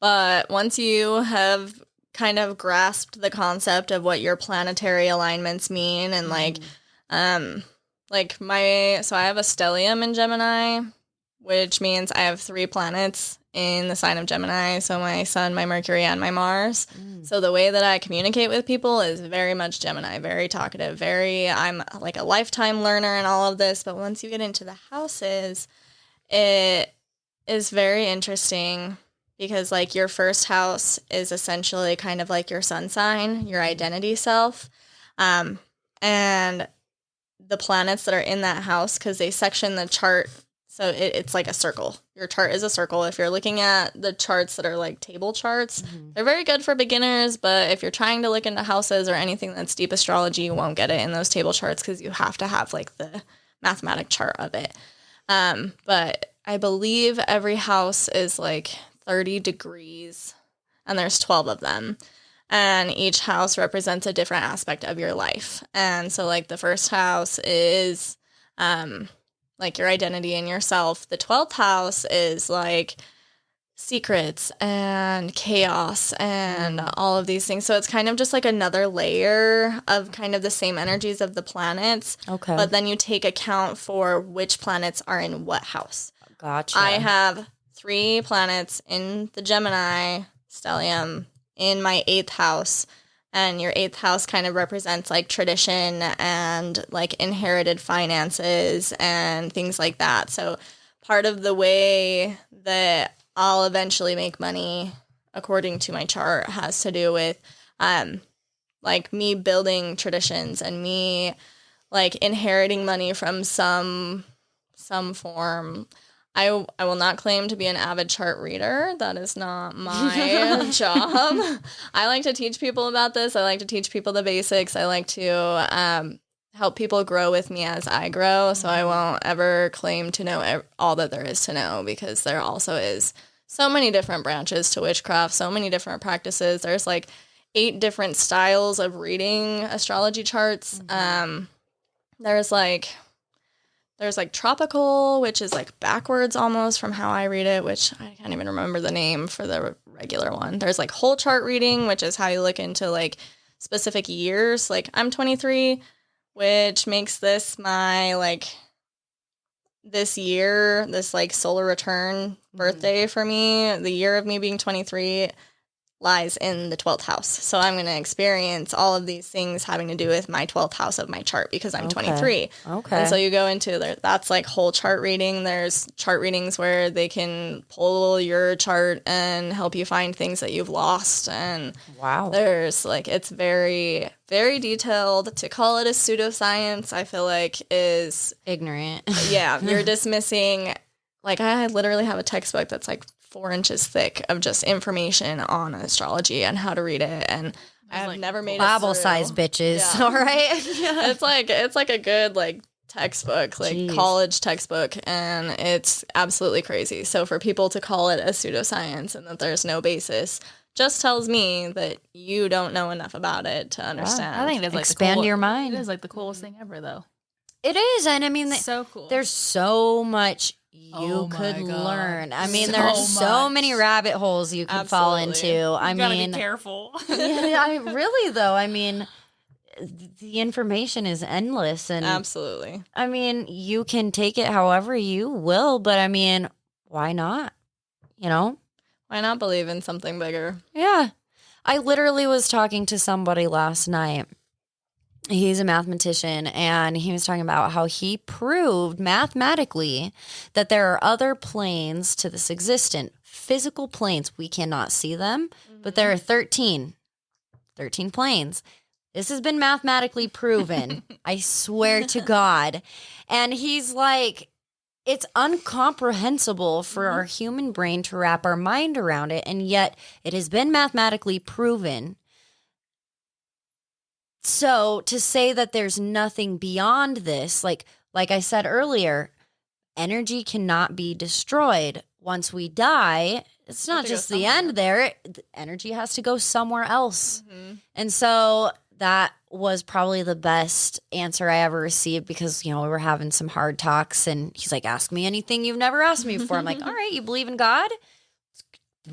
But once you have kind of grasped the concept of what your planetary alignments mean, and so I have a stellium in Gemini, which means I have 3 planets in the sign of Gemini. So my sun, my Mercury, and my Mars. So the way that I communicate with people is very much Gemini, very talkative, I'm like a lifetime learner and all of this. But once you get into the houses, it is very interesting, because like your first house is essentially kind of like your sun sign, your identity self. And the planets that are in that house, because they section the chart, so it's like a circle. Your chart is a circle. If you're looking at the charts that are like table charts, they're very good for beginners, but if you're trying to look into houses or anything that's deep astrology, you won't get it in those table charts, because you have to have like the mathematic chart of it. But I believe every house is like 30 degrees, and there's 12 of them. And each house represents a different aspect of your life. And so, like, the first house is, like, your identity and yourself. The 12th house is, like, secrets and chaos and all of these things. So it's kind of just, like, another layer of kind of the same energies of the planets. Okay. But then you take account for which planets are in what house. Gotcha. I have 3 planets in the Gemini stellium in my 8th house, and your 8th house kind of represents like tradition and like inherited finances and things like that. So part of the way that I'll eventually make money, according to my chart, has to do with like me building traditions and me like inheriting money from some form. I will not claim to be an avid chart reader. That is not my job. I like to teach people about this. I like to teach people the basics. I like to help people grow with me as I grow. So I won't ever claim to know all that there is to know, because there also is so many different branches to witchcraft, so many different practices. There's like 8 different styles of reading astrology charts. There's like tropical, which is like backwards almost from how I read it, which I can't even remember the name for the regular one. There's like whole chart reading, which is how you look into like specific years. Like I'm 23, which makes this my like this year, this like solar return birthday for me. The year of me being 23 lies in the 12th house. So I'm going to experience all of these things having to do with my 12th house of my chart because I'm 23. Okay. And so you go into there, that's like whole chart reading. There's chart readings where they can pull your chart and help you find things that you've lost. And wow. there's like, it's very, very detailed. To call it a pseudoscience, I feel like is ignorant. Yeah, you're dismissing. Like, I literally have a textbook that's like 4 inches thick of just information on astrology and how to read it, and I've like never made Bible size bitches. Yeah. All right, yeah. It's like a good like textbook, like Jeez. College textbook, and it's absolutely crazy. So for people to call it a pseudoscience and that there's no basis just tells me that you don't know enough about it to understand. I think it is like expand your mind. It is like the coolest thing ever, though. It is, and I mean, so cool. There's so much you could learn. I mean, there's so many rabbit holes you could fall into. You gotta be careful. Yeah, really though. I mean, the information is endless, and absolutely. I mean, you can take it however you will, but I mean, why not? You know, why not believe in something bigger? Yeah, I literally was talking to somebody last night. He's a mathematician, and he was talking about how he proved mathematically that there are other planes to this existent physical planes. We cannot see them, but there are 13 planes. This has been mathematically proven. I swear to God. And he's like, it's incomprehensible for our human brain to wrap our mind around it, and yet it has been mathematically proven. So to say that there's nothing beyond this, like I said earlier, energy cannot be destroyed. Once we die, it's not just the end there. Energy has to go somewhere else. Mm-hmm. And so that was probably the best answer I ever received because, you know, we were having some hard talks and he's like, ask me anything you've never asked me before. I'm like, all right, you believe in God?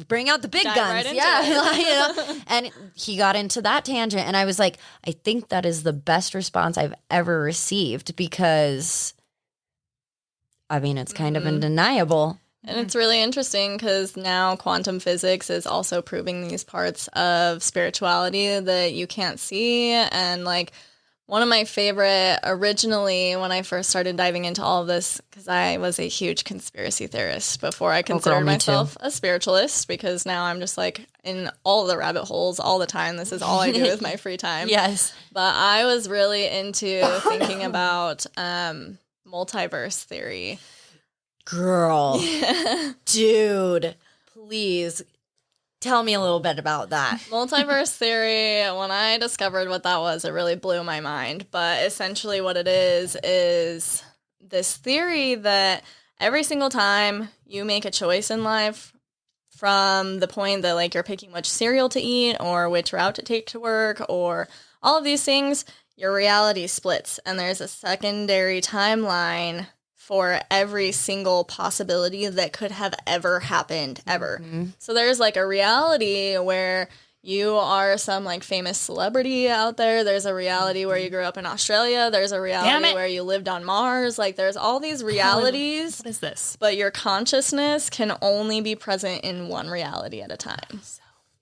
Bring out the big guns. Right, yeah. And he got into that tangent. And I was like, I think that is the best response I've ever received because, I mean, it's kind of undeniable. And it's really interesting because now quantum physics is also proving these parts of spirituality that you can't see. And like one of my favorite originally when I first started diving into all of this, because I was a huge conspiracy theorist before I considered myself a spiritualist, because now I'm just like in all the rabbit holes all the time. This is all I do with my free time. Yes. But I was really into thinking about multiverse theory. Girl, dude, please tell me a little bit about that. Multiverse theory, when I discovered what that was, it really blew my mind. But essentially what it is this theory that every single time you make a choice in life, from the point that like you're picking which cereal to eat or which route to take to work or all of these things, your reality splits. And there's a secondary timeline for every single possibility that could have ever happened, ever. Mm-hmm. So there's like a reality where you are some like famous celebrity out there. There's a reality where you grew up in Australia. There's a reality where you lived on Mars. Like there's all these realities. What is this? But your consciousness can only be present in one reality at a time.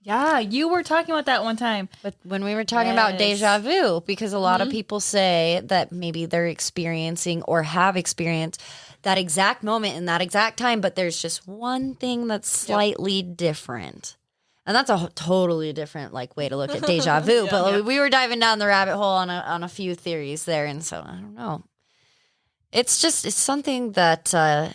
Yeah, you were talking about that one time. But when we were talking about deja vu, because a lot of people say that maybe they're experiencing or have experienced that exact moment in that exact time, but there's just one thing that's slightly different. And that's a totally different like way to look at deja vu. But we were diving down the rabbit hole on a few theories there. And so I don't know. It's something that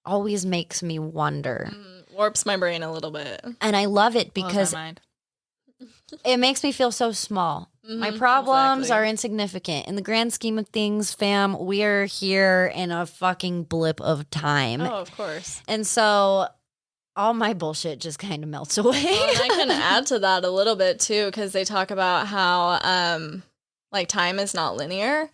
always makes me wonder. Warps my brain a little bit. And I love it because it makes me feel so small. My problems are insignificant. In the grand scheme of things, fam, we are here in a fucking blip of time. Oh, of course. And so all my bullshit just kind of melts away. Well, and I can add to that a little bit too, because they talk about how like time is not linear.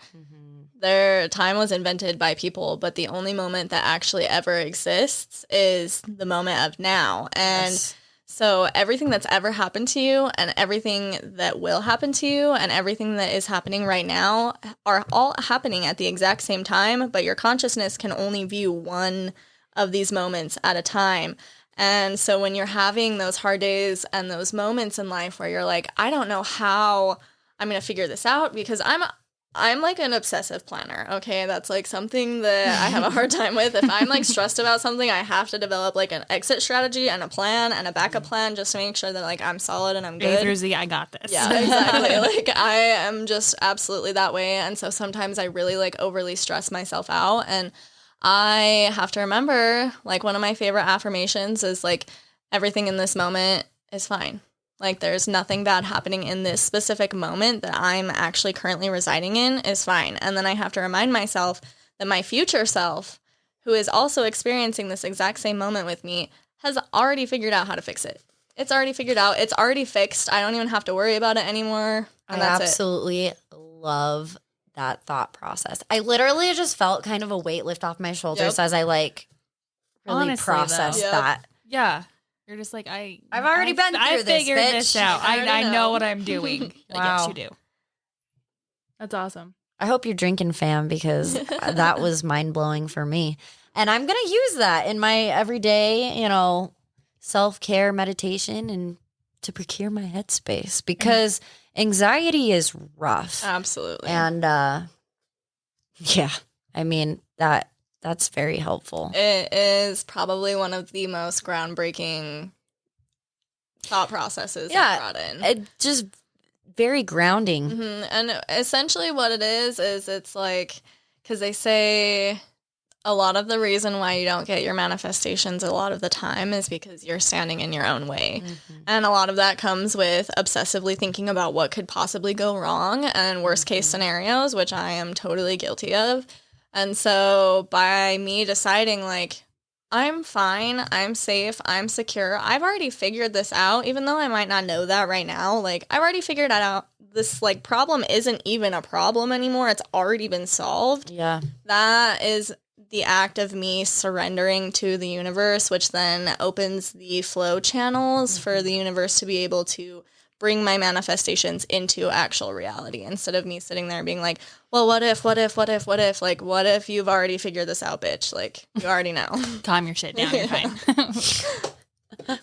Their time was invented by people, but the only moment that actually ever exists is the moment of now. And so everything that's ever happened to you and everything that will happen to you and everything that is happening right now are all happening at the exact same time, but your consciousness can only view one of these moments at a time. And so when you're having those hard days and those moments in life where you're like, I don't know how I'm going to figure this out, because I'm like an obsessive planner, okay? That's like something that I have a hard time with. If I'm like stressed about something, I have to develop like an exit strategy and a plan and a backup plan just to make sure that like I'm solid and I'm good. A through Z, I got this. Yeah, exactly. Like I am just absolutely that way. And so sometimes I really like overly stress myself out. And I have to remember, like, one of my favorite affirmations is like, everything in this moment is fine. Like, there's nothing bad happening in this specific moment that I'm actually currently residing in is fine. And then I have to remind myself that my future self, who is also experiencing this exact same moment with me, has already figured out how to fix it. It's already figured out. It's already fixed. I don't even have to worry about it anymore. And I that's absolutely love that thought process. I literally just felt kind of a weight lift off my shoulders as I like really Honestly, processed though. Yep. that. Yeah. You're just like, I've already been through I this, figured bitch. this out. I already I know know. what I'm doing. Wow. Yes, you do. That's awesome. I hope you're drinking, fam, because that was mind blowing for me. And I'm going to use that in my everyday, self-care meditation and to procure my headspace, because anxiety is rough. absolutely. And yeah, I mean, that's very helpful. It is probably one of the most groundbreaking thought processes I've brought in. It just very grounding. Mm-hmm. And essentially what it is it's like, because they say a lot of the reason why you don't get your manifestations a lot of the time is because you're standing in your own way. Mm-hmm. And a lot of that comes with obsessively thinking about what could possibly go wrong and worst case scenarios, which I am totally guilty of. And so by me deciding like, I'm fine, I'm safe, I'm secure, I've already figured this out, even though I might not know that right now, like I've already figured it out. This like problem isn't even a problem anymore. It's already been solved. Yeah. That is the act of me surrendering to the universe, which then opens the flow channels for the universe to be able to bring my manifestations into actual reality, instead of me sitting there being like, well, what if, like, what if you've already figured this out, bitch? Like, you already know. Calm your shit down. You're fine.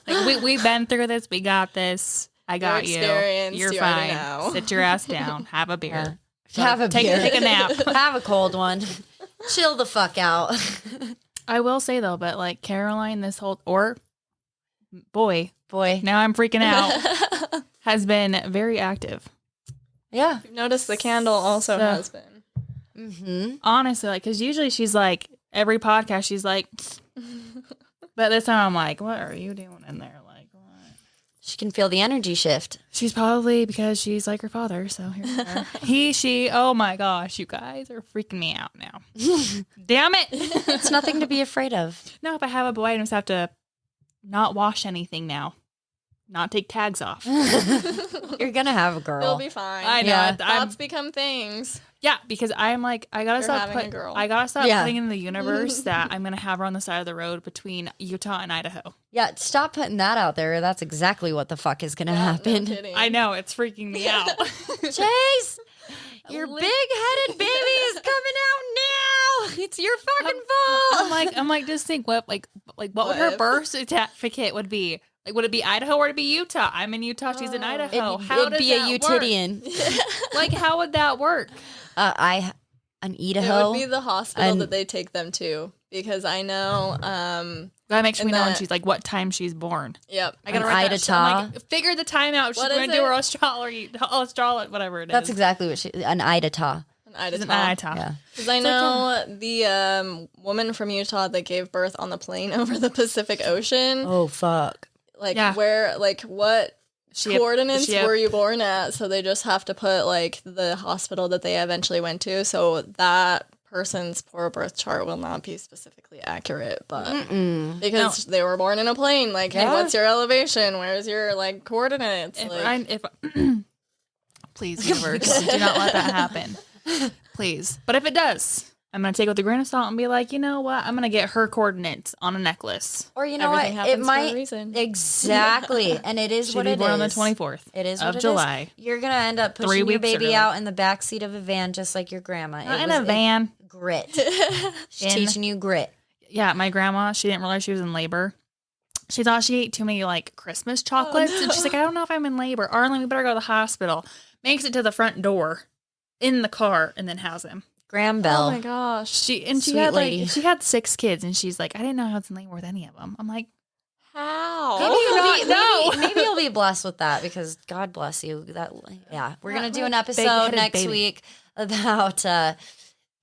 Like, we've been through this. We got this. I got you. experienced, You're you already fine. know. Sit your ass down. Have a beer. Have a beer. Take a nap. Have a cold one. Chill the fuck out. I will say though, but like Caroline, boy, Boy. now I'm freaking out, has been very active. Yeah. You've noticed the candle also So- has been. Mm-hmm. Honestly, like, because usually she's like, every podcast she's like, but this time I'm like, what are you doing in there? Like, what? She can feel the energy shift. She's probably because she's like her father. So here we are. He, she, oh my gosh, you guys are freaking me out now. Damn it. It's nothing to be afraid of. No, if I have a boy, I just have to not wash anything now. Not take tags off. You're going to have a girl. You'll be fine. I know. Yeah. Thoughts become things. Yeah, because I'm like, I gotta You're stop. having a girl. I gotta stop Yeah. putting in the universe that I'm gonna have her on the side of the road between Utah and Idaho. Yeah, stop putting that out there. That's exactly what the fuck is going to happen. No kidding. I know, it's freaking me out. Chase, your big-headed baby is coming out now. It's your fucking fault. I'm like, just think what what would her if? birth certificate would be? Like, would it be Idaho or would it be Utah? I'm in Utah. She's in Idaho. How It'd does be a that Utidian. work? Like, how would that work? An It Idaho. would be the hospital And- that they take them to, because I know, That makes me And know when that- she's like, what time she's born. yep. I gotta An write that shit. I'm Idatah. like, figure the time out. She's What gonna is do it? her astrology, whatever it is. That's exactly what an Idatah. An She's an Idatah. Idatah. Yeah. Because I know the woman from Utah that gave birth on the plane over the Pacific Ocean, Oh, fuck. like Yeah. where, like what She- coordinates she- were you born at? So they just have to put like the hospital that they eventually went to. So that person's poor birth chart will not be specifically accurate, but because they were born in a plane, like, hey, Yeah. what's your elevation? Where's your like coordinates? If please, universe, do not let that happen. Please. But if it does, I'm going to take it with a grain of salt and be like, you know what? I'm going to get her coordinates on a necklace. Or you know Everything what? happens It for a might reason. exactly, and it is She'd what be it born on the is. 24th It is of what it is. July. You're gonna end up 3 pushing your weeks baby early. out in the back seat of a van, just like your grandma. Not It in was a van. Grit. She's In- teaching you grit. Yeah, my grandma, she didn't realize she was in labor. she thought she ate too many like Christmas chocolates, and she's like, I don't know if I'm in labor. Arlen, we better go to the hospital. Makes it to the front door, in the car, and then has him. Graham Bell. Oh my gosh. She Sweet had lady. she had 6 kids, and she's like, I didn't know I was in labor with any of them. I'm like, How? Maybe you'll be blessed with that because God bless you. We're gonna do an episode big-headed next baby. week about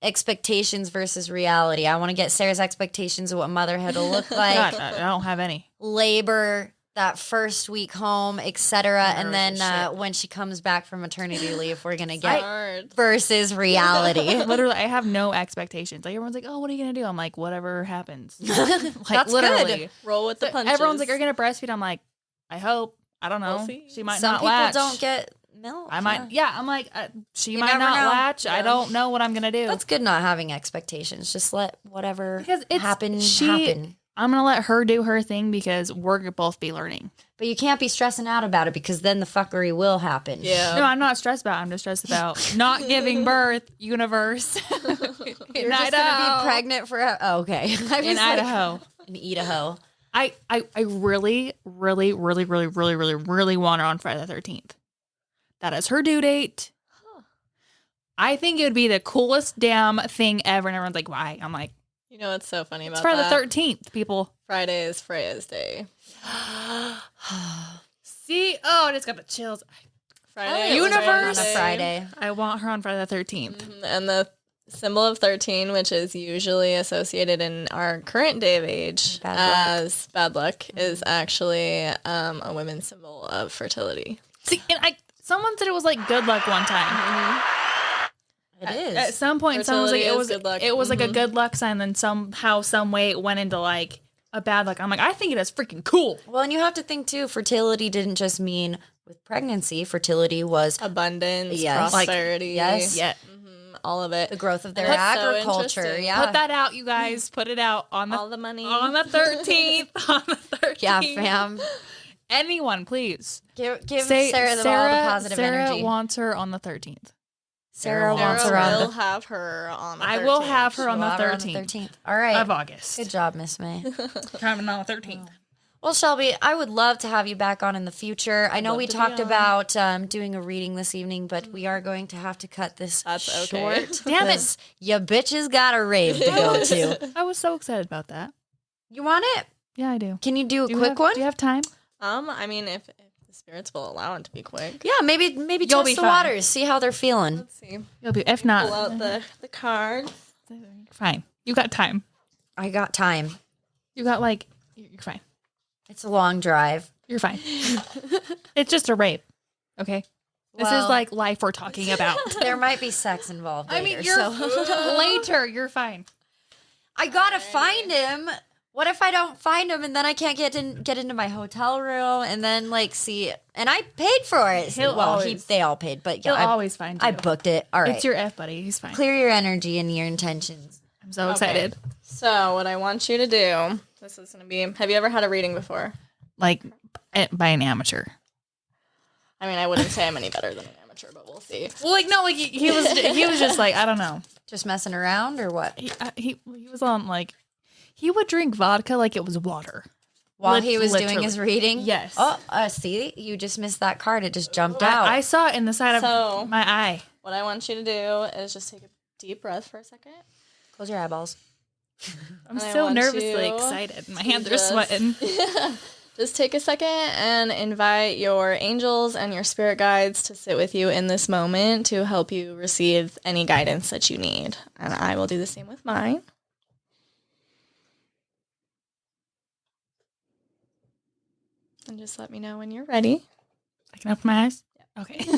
expectations versus reality. I want to get Sarah's expectations of what motherhood will look like, God, I don't have any. labor, that first week home, etc. And then shit. when she comes back from maternity leave, we're gonna get Hard. versus reality. Literally, I have no expectations. Like everyone's like, "Oh, what are you gonna do?" I'm like, "Whatever happens." Like That's literally, good. Roll with the punches. everyone's like, "Are you gonna breastfeed?" I'm like, "I hope." I don't know. We'll see. She might Some not people latch. don't get milk. I might. Yeah, I'm like, she You might never not know. latch. I Yeah. don't know what I'm gonna do. That's good not having expectations. Just let whatever Because it's- happen. I'm gonna let her do her thing because we're gonna both be learning. But you can't be stressing out about it because then the fuckery will happen. Yeah. No, I'm not stressed about it. I'm just stressed about not giving birth, universe. You're just gonna be pregnant for okay. I was In like, Idaho. in Idaho. I really want her on Friday the 13th. That is her due date. I think it would be the coolest damn thing ever. And everyone's like, why? I'm like, You know what's so funny it's about Friday that? the 13th, people. Friday is Freya's day. See? Oh, I just got the chills. Friday Universe. On a Day. Friday. I want her on Friday the 13th. And the symbol of 13, which is usually associated in our current day of age Bad luck. as bad luck, is actually a women's symbol of fertility. See, and someone said it was like good luck one time. It is. At some point, someone was like, Fertility it is was good luck. it was like a good luck sign. Then somehow, some way, it went into like a bad luck. I'm like, I think it is freaking cool. Well, and you have to think too, fertility didn't just mean with pregnancy. Fertility was Abundance, Yes. prosperity. Yes. Yeah. All of it. the growth of their That's so agriculture. interesting. Yeah. Put that out, you guys. Put it out on All the money. the 13th. On the 13th. Yeah, fam. Anyone, please. Give Sarah all the positive Sarah energy. wants her on the 13th. Sarah wants Sarah her on will the have her on the 13th. I will have her on the We'll have her 13th All right. of August. Good job, Miss May. Coming on the 13th. Well, Shelby, I would love to have you back on in the future. I know love we to be talked on. about doing a reading this evening, but we are going to have to cut this That's okay. short. Damn it. because Ya bitches got a rave to go to. I was so excited about that. You want it? Yeah, I do. Can you do a Do you quick have- one? Do you have time? I mean, if the spirits will allow it to be quick. Yeah, maybe You'll test be the fine. waters, see how they're feeling. Let's see. You'll be. If Pull not, out the card. fine. You got time. I got time. You got like. You're fine. It's a long drive. You're fine. It's just a rape. Okay. This Well- is like life we're talking about. There might be sex involved. I Later, mean, you're so. later. You're fine. I gotta find him. What if I don't find him and then I can't get into my hotel room and then like see? And I paid for it. They all paid, but He'll yeah, always find you. I booked it. All right, It's your F buddy. He's fine. clear your energy and your intentions. I'm so excited. So what I want you to do, this is going to be, have you ever had a reading before? Like by an amateur. I mean, I wouldn't say I'm any better than an amateur, but we'll see. Well, like no, like he was just like I don't know. Just messing around or what? He was on like he would drink vodka like it was water. While he was doing literally. his reading? Yes. Oh, see? You just missed that card. It just jumped out. I saw it in the side So- of my eye. What I want you to do is just take a deep breath for a second. Close your eyeballs. I'm And I so want nervously you excited. My to hands are just- sweating. Just take a second and invite your angels and your spirit guides to sit with you in this moment to help you receive any guidance that you need. And I will do the same with mine. And just let me know when you're ready. I can open my eyes. Okay. You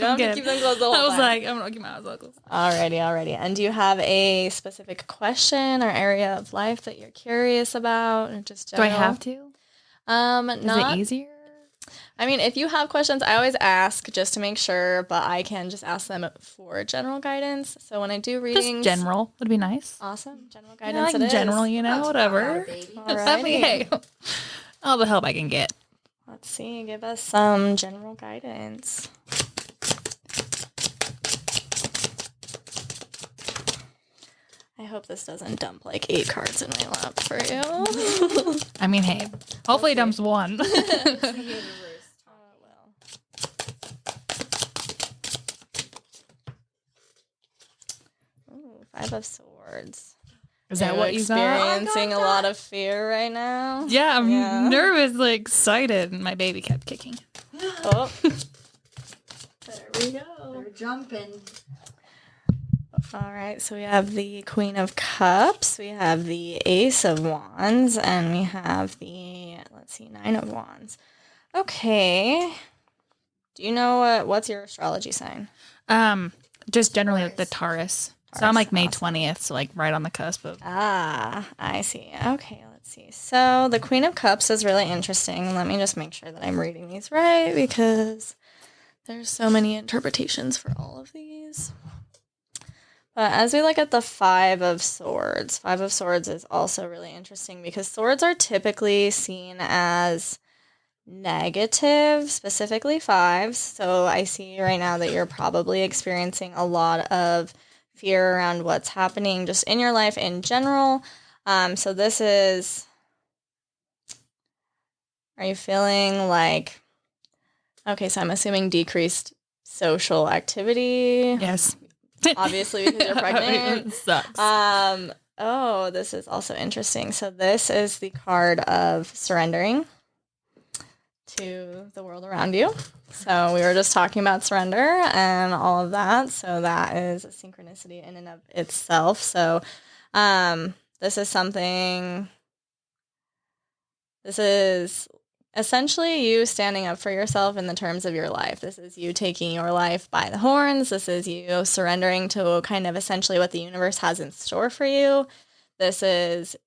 don't have to keep them closed the whole I was time. like, I'm gonna keep my eyes closed. Alrighty. And do you have a specific question or area of life that you're curious about? Or just Do I general? have to? Is Not. it easier? I mean, if you have questions, I always ask just to make sure, but I can just ask them for general guidance. So when I do readings, Just general would be nice. awesome general Yeah, guidance. like it is. general, you know, whatever. I mean, hey, all the help I can get. Let's see. Give us some general guidance. I I hope this doesn't dump like 8 cards in my lap for you. I mean, hey, hopefully it dumps one. Ooh, 5 of Swords. Is that what you got? Experiencing a lot of fear right now. Yeah, I'm nervously excited, and my baby kept kicking. Oh. There we go. They're jumping. All right, so we have the Queen of Cups, we have the Ace of Wands, and we have the, let's see, 9 of Wands. Okay. Do you know what's your astrology sign? Just generally the Taurus. So I'm like May 20th, so like right on the cusp of. Ah, I see. Okay, let's see. So the Queen of Cups is really interesting. Let me just make sure that I'm reading these right because there's so many interpretations for all of these. But as we look at the 5 of Swords is also really interesting because swords are typically seen as negative, specifically 5s. So I see right now that you're probably experiencing a lot of fear around what's happening just in your life in general. So this is, are you feeling like, okay, so I'm assuming decreased social activity. Yes. Obviously, because you're pregnant. It sucks. Oh, this is also interesting. So this is the card of surrendering to the world around you. So we were just talking about surrender and all of that. So that is a synchronicity in and of itself. So this is something, this is essentially you standing up for yourself in the terms of your life. This is you taking your life by the horns. This is you surrendering to kind of essentially what the universe has in store for you. This is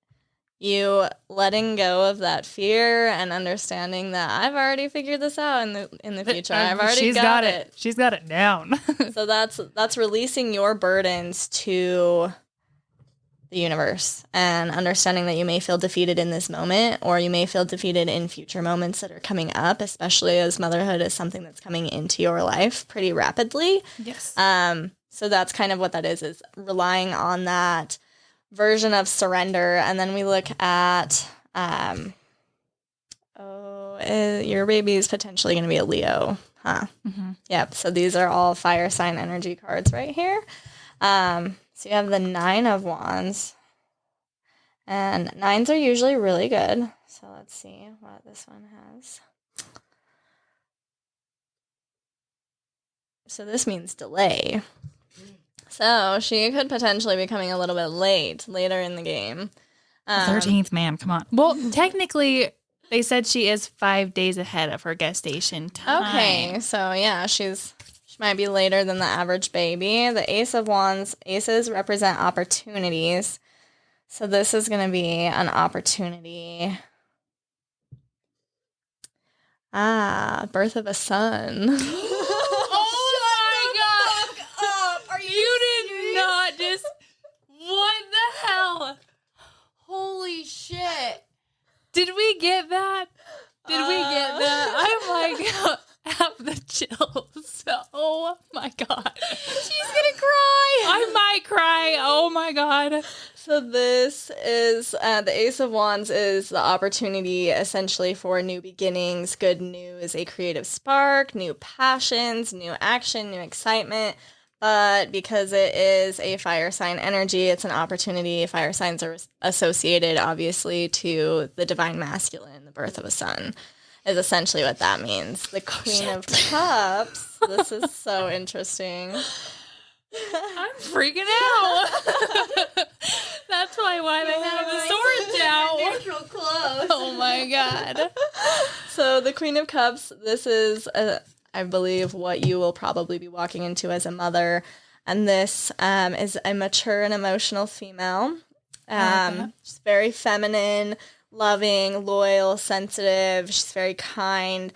you letting go of that fear and understanding that I've already figured this out in the future. I've already got it. She's got it down. So that's releasing your burdens to the universe and understanding that you may feel defeated in this moment or you may feel defeated in future moments that are coming up, especially as motherhood is something that's coming into your life pretty rapidly. Yes. So that's kind of what that is relying on that version of surrender. And then we look at, your baby is potentially going to be a Leo, huh? Mm-hmm. Yep. So these are all fire sign energy cards right here. So you have the 9 of Wands. And 9s are usually really good. So let's see what this one has. So this means delay. So she could potentially be coming a little bit later in the game. 13th, man, come on. Well, technically, they said she is 5 days ahead of her gestation time. Okay, so yeah, she might be later than the average baby. The Ace of Wands, aces represent opportunities. So this is going to be an opportunity. Birth of a son. Oh my God! Are You did not just. What the hell? Holy shit. Did we get that? Did we get that? I'm like, have the chills. Oh my God. She's gonna cry. I might cry. Oh my God. So this is, the Ace of Wands is the opportunity essentially for new beginnings, good news, a creative spark, new passions, new action, new excitement. But because it is a fire sign energy, it's an opportunity. Fire signs are associated, obviously, to the divine masculine, the birth of a son, is essentially what that means. The Queen of Cups, this is so interesting. I'm freaking out. That's probably why they have the swords out. Neutral close. Oh my God. So the Queen of Cups, this is, I believe, what you will probably be walking into as a mother. And this is a mature and emotional female. She's very feminine, loving, loyal, sensitive. She's very kind.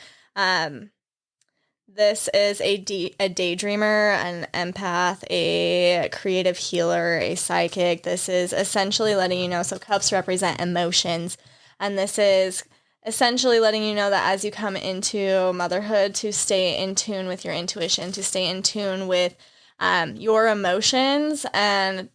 This is a daydreamer, an empath, a creative healer, a psychic. This is essentially letting you know, so cups represent emotions, and this is essentially letting you know that as you come into motherhood, to stay in tune with your intuition, to stay in tune with your emotions, and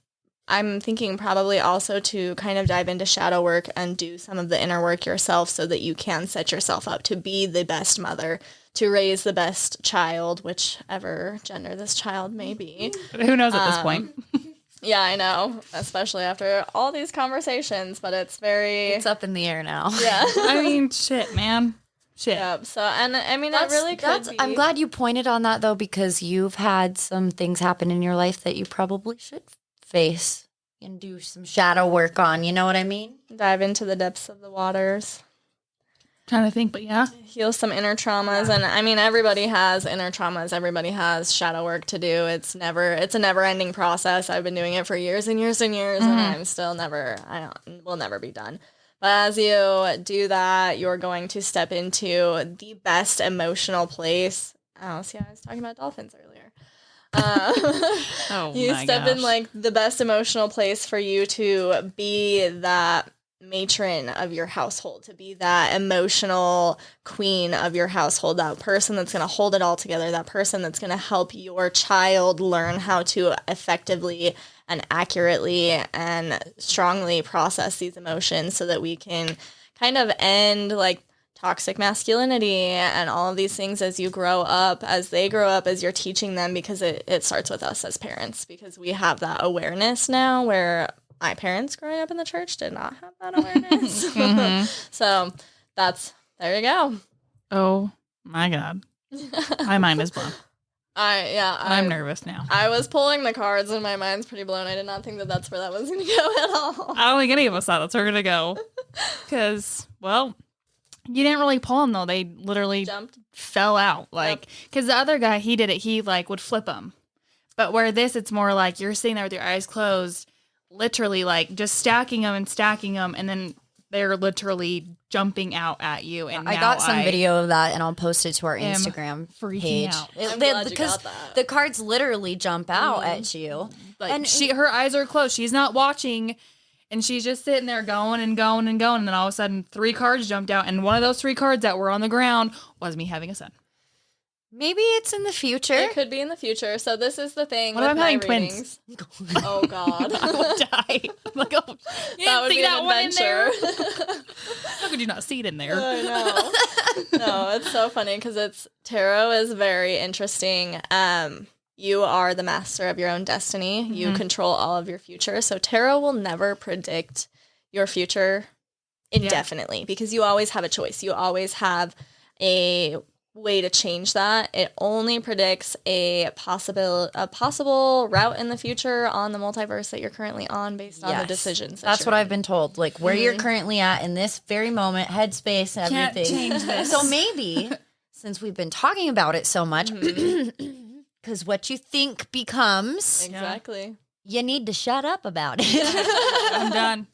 I'm thinking probably also to kind of dive into shadow work and do some of the inner work yourself so that you can set yourself up to be the best mother, to raise the best child, whichever gender this child may be. Who knows at this point? Yeah, I know, especially after all these conversations, but it's up in the air now. Yeah. I mean, shit, man. Shit. Yep. So, and I mean, it really could be. I'm glad you pointed on that, though, because you've had some things happen in your life that you probably should face and do some shadow work on. You know what I mean? Dive into the depths of the waters. Trying to think, but yeah. Heal some inner traumas. And I mean, everybody has inner traumas. Everybody has shadow work to do. It's a never ending process. I've been doing it for years and years and years, and I'm still will never be done. But as you do that, you're going to step into the best emotional place. Oh, see, I was talking about dolphins earlier. You step in like the best emotional place for you to be that matron of your household, to be that emotional queen of your household, that person that's going to hold it all together, that person that's going to help your child learn how to effectively and accurately and strongly process these emotions so that we can kind of end like toxic masculinity and all of these things as you grow up, as they grow up, as you're teaching them, because it starts with us as parents, because we have that awareness now where my parents growing up in the church did not have that awareness. So there you go. Oh my God. My mind is blown. I'm nervous now. I was pulling the cards and my mind's pretty blown. I did not think that that's where that was going to go at all. I don't think any of us thought that's where we're going to go. Because, well, you didn't really pull them, though. They literally fell out. Like, because the other guy, he did it. He, like, would flip them. But where this, it's more like you're sitting there with your eyes closed, literally, like, just stacking them, and then they're literally jumping out at you. And I got some video of that, and I'll post it to our Instagram page. Out. I'm glad because you got that. The cards literally jump out at you. Like, and her eyes are closed. She's not watching, and she's just sitting there going and going and going. And then all of a sudden, 3 cards jumped out, and one of those 3 cards that were on the ground was me having a son. Maybe it's in the future. It could be in the future. So this is the thing. What with if I'm having twins? Oh God, I would die. I'm like, oh, you that would see be that an one in there? adventure. How could you not see it in there? I know. No, it's so funny because tarot is very interesting. You are the master of your own destiny. Mm-hmm. You control all of your future. So tarot will never predict your future indefinitely because you always have a choice. You always have a way to change that. It only predicts a possible route in the future on the multiverse that you're currently on based on the decisions. That's what I've been told. Like where you're currently at in this very moment, headspace, everything. Can't change this. So maybe since we've been talking about it so much, because what you think becomes exactly. You need to shut up about it. I'm done.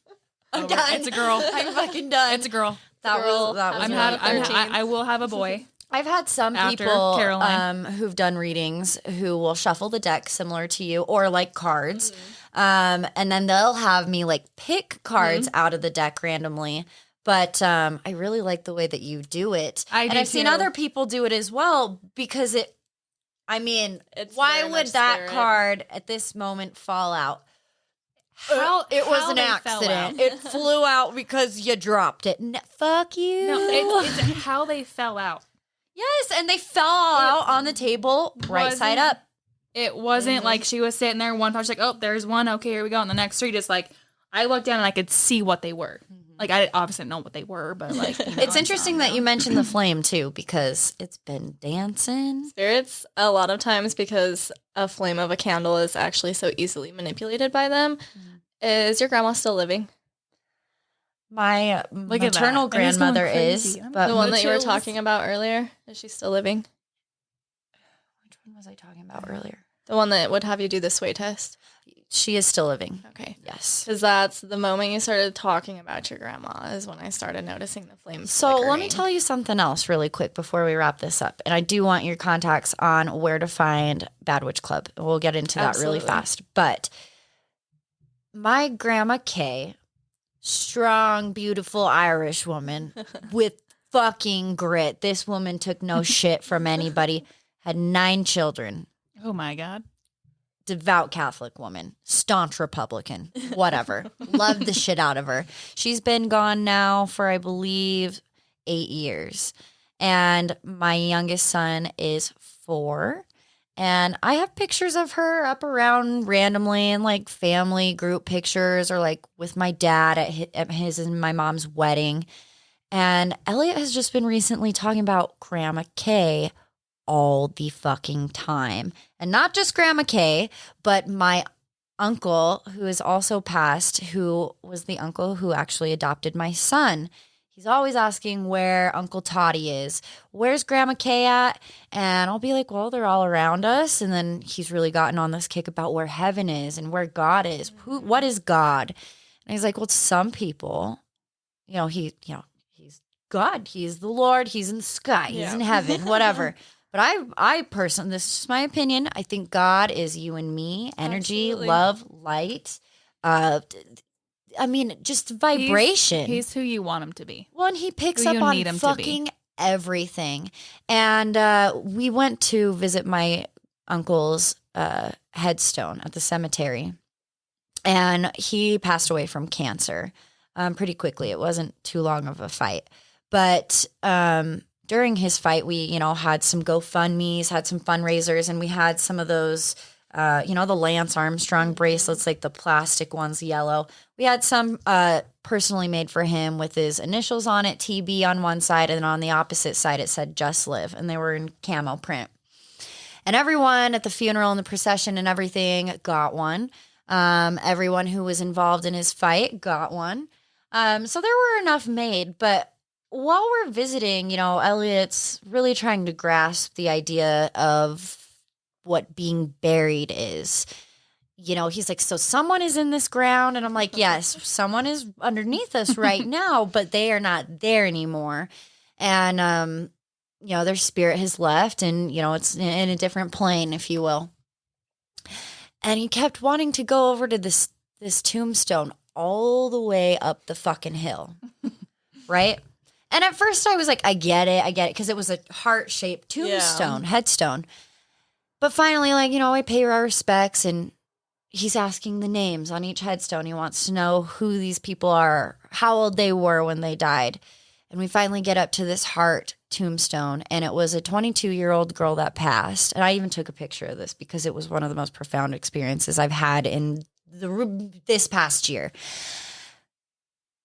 I'm done. It's a girl. I'm fucking done. It's a girl. That was I will have a boy. I've had some people who've done readings who will shuffle the deck similar to you or like cards. And then they'll have me like pick cards out of the deck randomly. But I really like the way that you do it. I've seen other people do it as well because why would that card at this moment fall out? It was an accident. It flew out because you dropped it. Fuck you. No, it's how they fell out. Yes, and they fell out on the table, right side up. It wasn't like she was sitting there one part, she's like, oh, there's one. Okay, here we go. And the next 3, just like, I looked down and I could see what they were. Like, I obviously didn't know what they were, but like. It's interesting that you mentioned the flame, too, because it's been dancing. Spirits, a lot of times, because a flame of a candle is actually so easily manipulated by them. Is your grandma still living? My maternal grandmother is, but the one that you were talking about earlier, is she still living? Which one was I talking about earlier? The one that would have you do the sway test? She is still living. Okay. Yes. Because that's the moment you started talking about your grandma is when I started noticing the flames. So flickering. let me tell you something else really quick before we wrap this up. And I do want your contacts on where to find Bad Witch Club. We'll get into that really fast. But my grandma Kay, strong, beautiful Irish woman with fucking grit. This woman took no shit from anybody, had 9 children. Oh my God. devout Catholic woman, staunch Republican, whatever. Loved the shit out of her. She's been gone now for, I believe, 8 years. And my youngest son is 4. And I have pictures of her up around randomly in like family group pictures or like with my dad at his and my mom's wedding. And Elliot has just been recently talking about Grandma Kay all the fucking time. And not just Grandma Kay, but my uncle, who is also passed, who was the uncle who actually adopted my son. He's always asking where Uncle Toddy is. Where's Grandma Kay at? And I'll be like, well, they're all around us. And then he's really gotten on this kick about where heaven is and where God is. What is God? And he's like, well, to some people, he's God. He's the Lord. He's in the sky. He's in heaven, whatever. But I personally, this is just my opinion. I think God is you and me, energy, Absolutely. love, light. Just vibration. He's who you want him to be. Well, and he picks Who up you on need him to fucking everything. And we went to visit my uncle's headstone at the cemetery. And he passed away from cancer pretty quickly. It wasn't too long of a fight. But during his fight, we, had some GoFundMes, had some fundraisers, and we had some of those, the Lance Armstrong bracelets, like the plastic ones, yellow. We had some personally made for him with his initials on it, TB on one side, and on the opposite side it said Just Live, and they were in camo print. And everyone at the funeral and the procession and everything got one. Everyone who was involved in his fight got one. So there were enough made, but while we're visiting, Elliot's really trying to grasp the idea of what being buried is. He's like, so someone is in this ground? And I'm like, yes, someone is underneath us right now, but they are not there anymore. And, their spirit has left and, it's in a different plane, if you will. And he kept wanting to go over to this tombstone all the way up the fucking hill, right? And at first I was like, I get it, because it was a heart-shaped tombstone, headstone. But finally, I pay our respects, and he's asking the names on each headstone. He wants to know who these people are, how old they were when they died. And we finally get up to this heart tombstone, and it was a 22-year-old girl that passed. And I even took a picture of this because it was one of the most profound experiences I've had in this past year.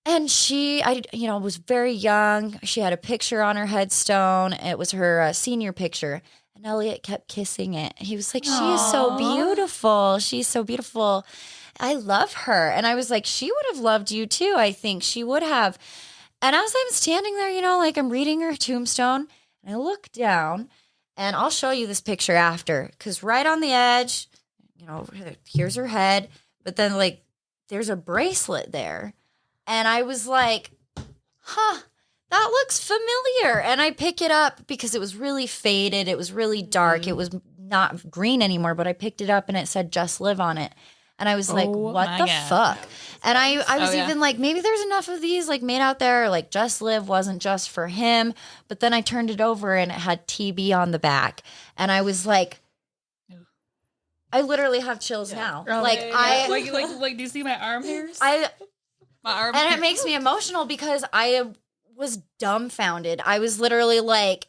And she, was very young. She had a picture on her headstone. It was her senior picture. And Elliot kept kissing it. He was like, she is so beautiful. She's so beautiful. I love her. And I was like, she would have loved you too. I think she would have. And as I'm standing there, I'm reading her tombstone. And I look down, and I'll show you this picture after. Because right on the edge, here's her head. But then, there's a bracelet there. And I was like, that looks familiar. And I pick it up because it was really faded. It was really dark. It was not green anymore, but I picked it up and it said Just Live on it. And I was like, what the fuck? And I was even like, maybe there's enough of these made out there. Just Live wasn't just for him. But then I turned it over and it had TB on the back. And I was like, I literally have chills now. Do you see my arm hairs? My arm and it makes me emotional because I was dumbfounded. I was literally like,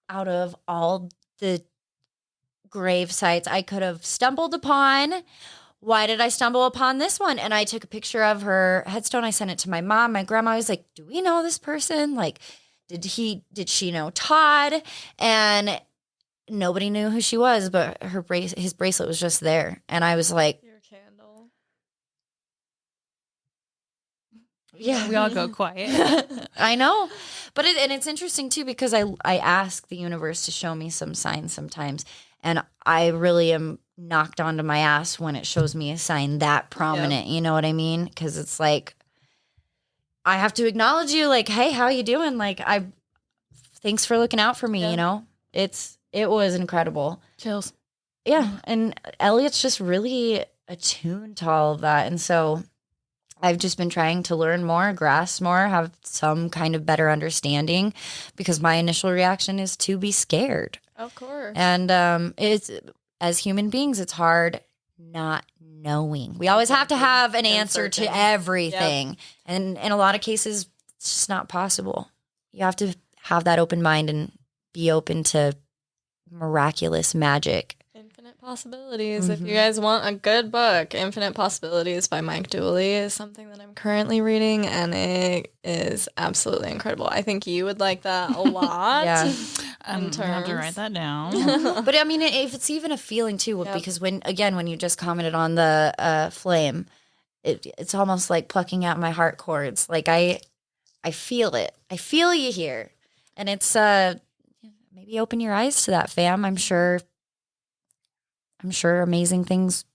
out of all the grave sites I could have stumbled upon, why did I stumble upon this one? And I took a picture of her headstone. I sent it to my mom. My grandma was like, do we know this person? Did she know Todd? And nobody knew who she was, but his bracelet was just there. And I was like, Your candle. yeah, we all go quiet. I know. But it's interesting too, because I ask the universe to show me some signs sometimes. And I really am knocked onto my ass when it shows me a sign that prominent. Yep. You know what I mean? Because it's like, I have to acknowledge you. Hey, how you doing? Thanks for looking out for me. Yep. It was incredible. Chills. Yeah. And Elliot's just really attuned to all of that. And so I've just been trying to learn more, grasp more, have some kind of better understanding, because my initial reaction is to be scared. Of course. And as human beings, it's hard not knowing. We always have to have an answer to everything. Yep. And in a lot of cases, it's just not possible. You have to have that open mind and be open to miraculous magic. Infinite Possibilities. If you guys want a good book, Infinite Possibilities by Mike Dooley is something that I'm currently reading, and it is absolutely incredible. I think you would like that a lot. Yeah. I'm going to have to write that down. But I mean, if it's even a feeling too, because when you just commented on the flame, it's almost like plucking out my heart cords. Like I feel it. I feel you here. And it's maybe open your eyes to that, fam. I'm sure amazing things,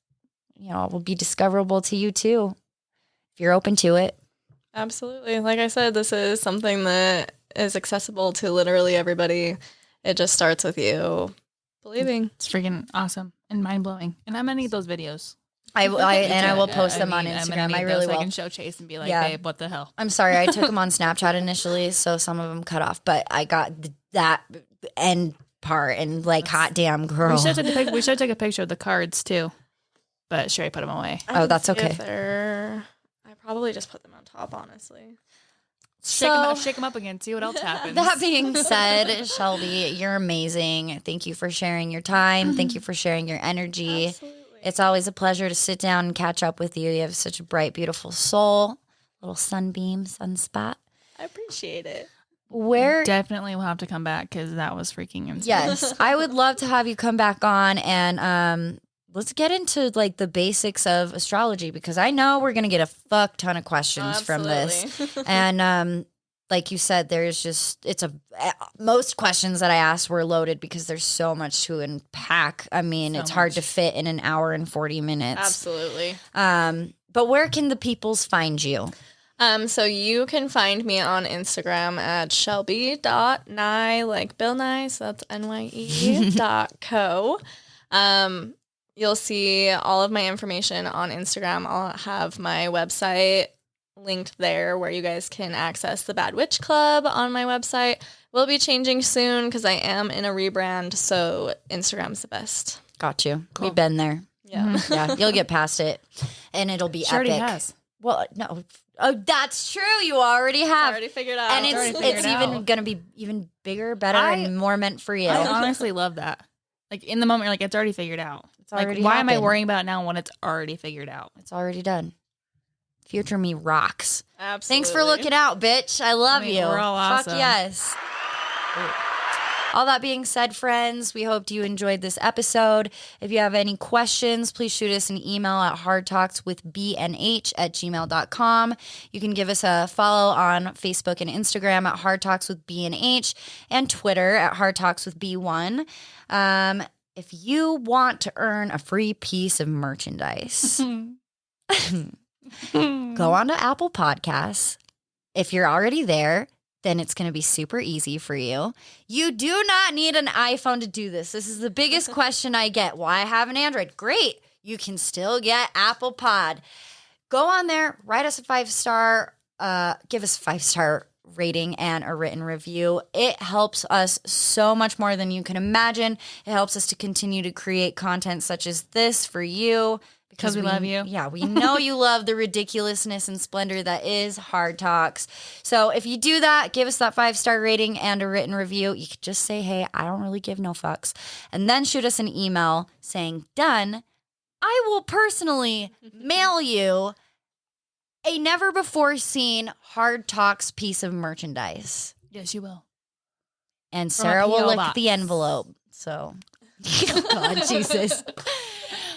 will be discoverable to you too, if you're open to it. Absolutely. Like I said, this is something that is accessible to literally everybody. It just starts with you believing. It's freaking awesome and mind-blowing. And I'm going to need those videos. I will post them on Instagram. I really will. I can show Chase and be like, babe, what the hell? I'm sorry. I took them on Snapchat initially, so some of them cut off. But I got that end part and hot damn girl. We should take a picture of the cards too. But Sherry put them away. Oh, that's okay. I probably just put them on top, honestly. Shake them up again. See what else happens. That being said, Shelby, you're amazing. Thank you for sharing your time. Thank you for sharing your energy. Absolutely. It's always a pleasure to sit down and catch up with you. You have such a bright, beautiful soul. Little sunbeam, sunspot. I appreciate it. Definitely will have to come back because that was freaking insane. Yes, I would love to have you come back on and let's get into the basics of astrology, because I know we're gonna get a fuck ton of questions from this. And like you said, there's just most questions that I asked were loaded because there's so much to unpack. I mean, it's hard to fit in an hour and 40 minutes. Absolutely. But where can the peoples find you? So you can find me on Instagram at shelby.nye, like Bill Nye, so that's NYE.co. You'll see all of my information on Instagram. I'll have my website linked there where you guys can access the Bad Witch Club on my website. We'll be changing soon because I am in a rebrand, so Instagram's the best. Got you. Cool. We've been there. Yeah. Yeah, you'll get past it, and it'll be She already epic. has. Well, no. Oh, that's true. You already have. Already figured out. And it's even going to be even bigger, better, and more meant for you. I honestly love that. In the moment, you're like, it's already figured out. It's already why am I happened. worrying about it now when it's already figured out? It's already done. Future me rocks. Absolutely. Thanks for looking out, bitch. I love you. We're all awesome. Fuck yes. All that being said, friends, we hope you enjoyed this episode. If you have any questions, please shoot us an email at hardtalkswithbnh@gmail.com. You can give us a follow on Facebook and Instagram at hardtalkswithbnh and Twitter at hardtalkswithb1. If you want to earn a free piece of merchandise, go on to Apple Podcasts. If you're already there, then it's going to be super easy for you. You do not need an iPhone to do this. This is the biggest question I get. Why have an Android? Great. You can still get Apple Pod. Go on there, write us a 5-star, give us a 5-star rating and a written review. It helps us so much more than you can imagine. It helps us to continue to create content such as this for you. Because we love you. Yeah, we know you love the ridiculousness and splendor that is Hard Talks. So if you do that, give us that 5-star rating and a written review. You could just say, hey, I don't really give no fucks. And then shoot us an email saying, done. I will personally mail you a never-before-seen Hard Talks piece of merchandise. Yes, you will. And Sarah will lick box. the envelope. So, oh God, Jesus.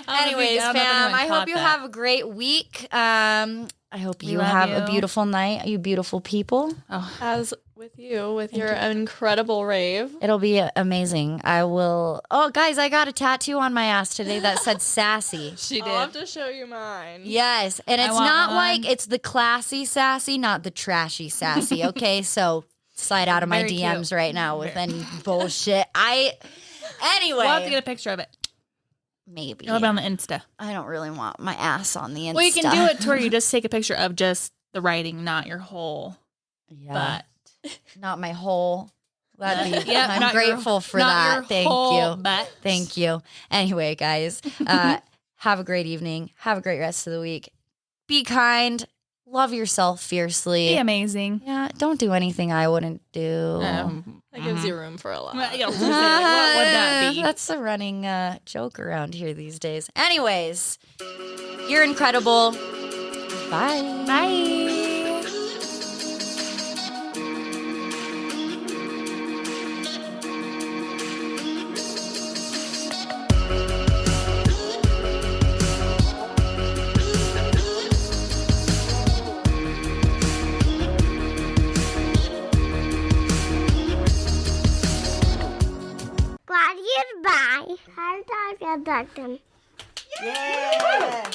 Anyways, fam, I hope you have a great week. I hope you have a beautiful night, you beautiful people. Oh. As with you, with your incredible rave. It'll be amazing. I will. Oh, guys, I got a tattoo on my ass today that said sassy. She did. I'll have to show you mine. Yes, and it's not like it's the classy sassy, not the trashy sassy. Okay, so slide out of my DMs right now with any bullshit. Anyway. We'll have to get a picture of it. Maybe. It'll be on the Insta. I don't really want my ass on the Insta. Well, you can do it to where you just take a picture of just the writing, not your whole butt. Not my whole That'd be, Yep, I'm not your- grateful for not that. your Thank whole you. butt. Thank you. Anyway, guys, have a great evening. Have a great rest of the week. Be kind. Love yourself fiercely. Be amazing. Yeah, don't do anything I wouldn't do. That gives you room for a lot. Well, I was gonna say, like, what would that be? That's the running joke around here these days. Anyways, you're incredible. Bye. Bye. Glad you bye. I'll talk about them. Yeah.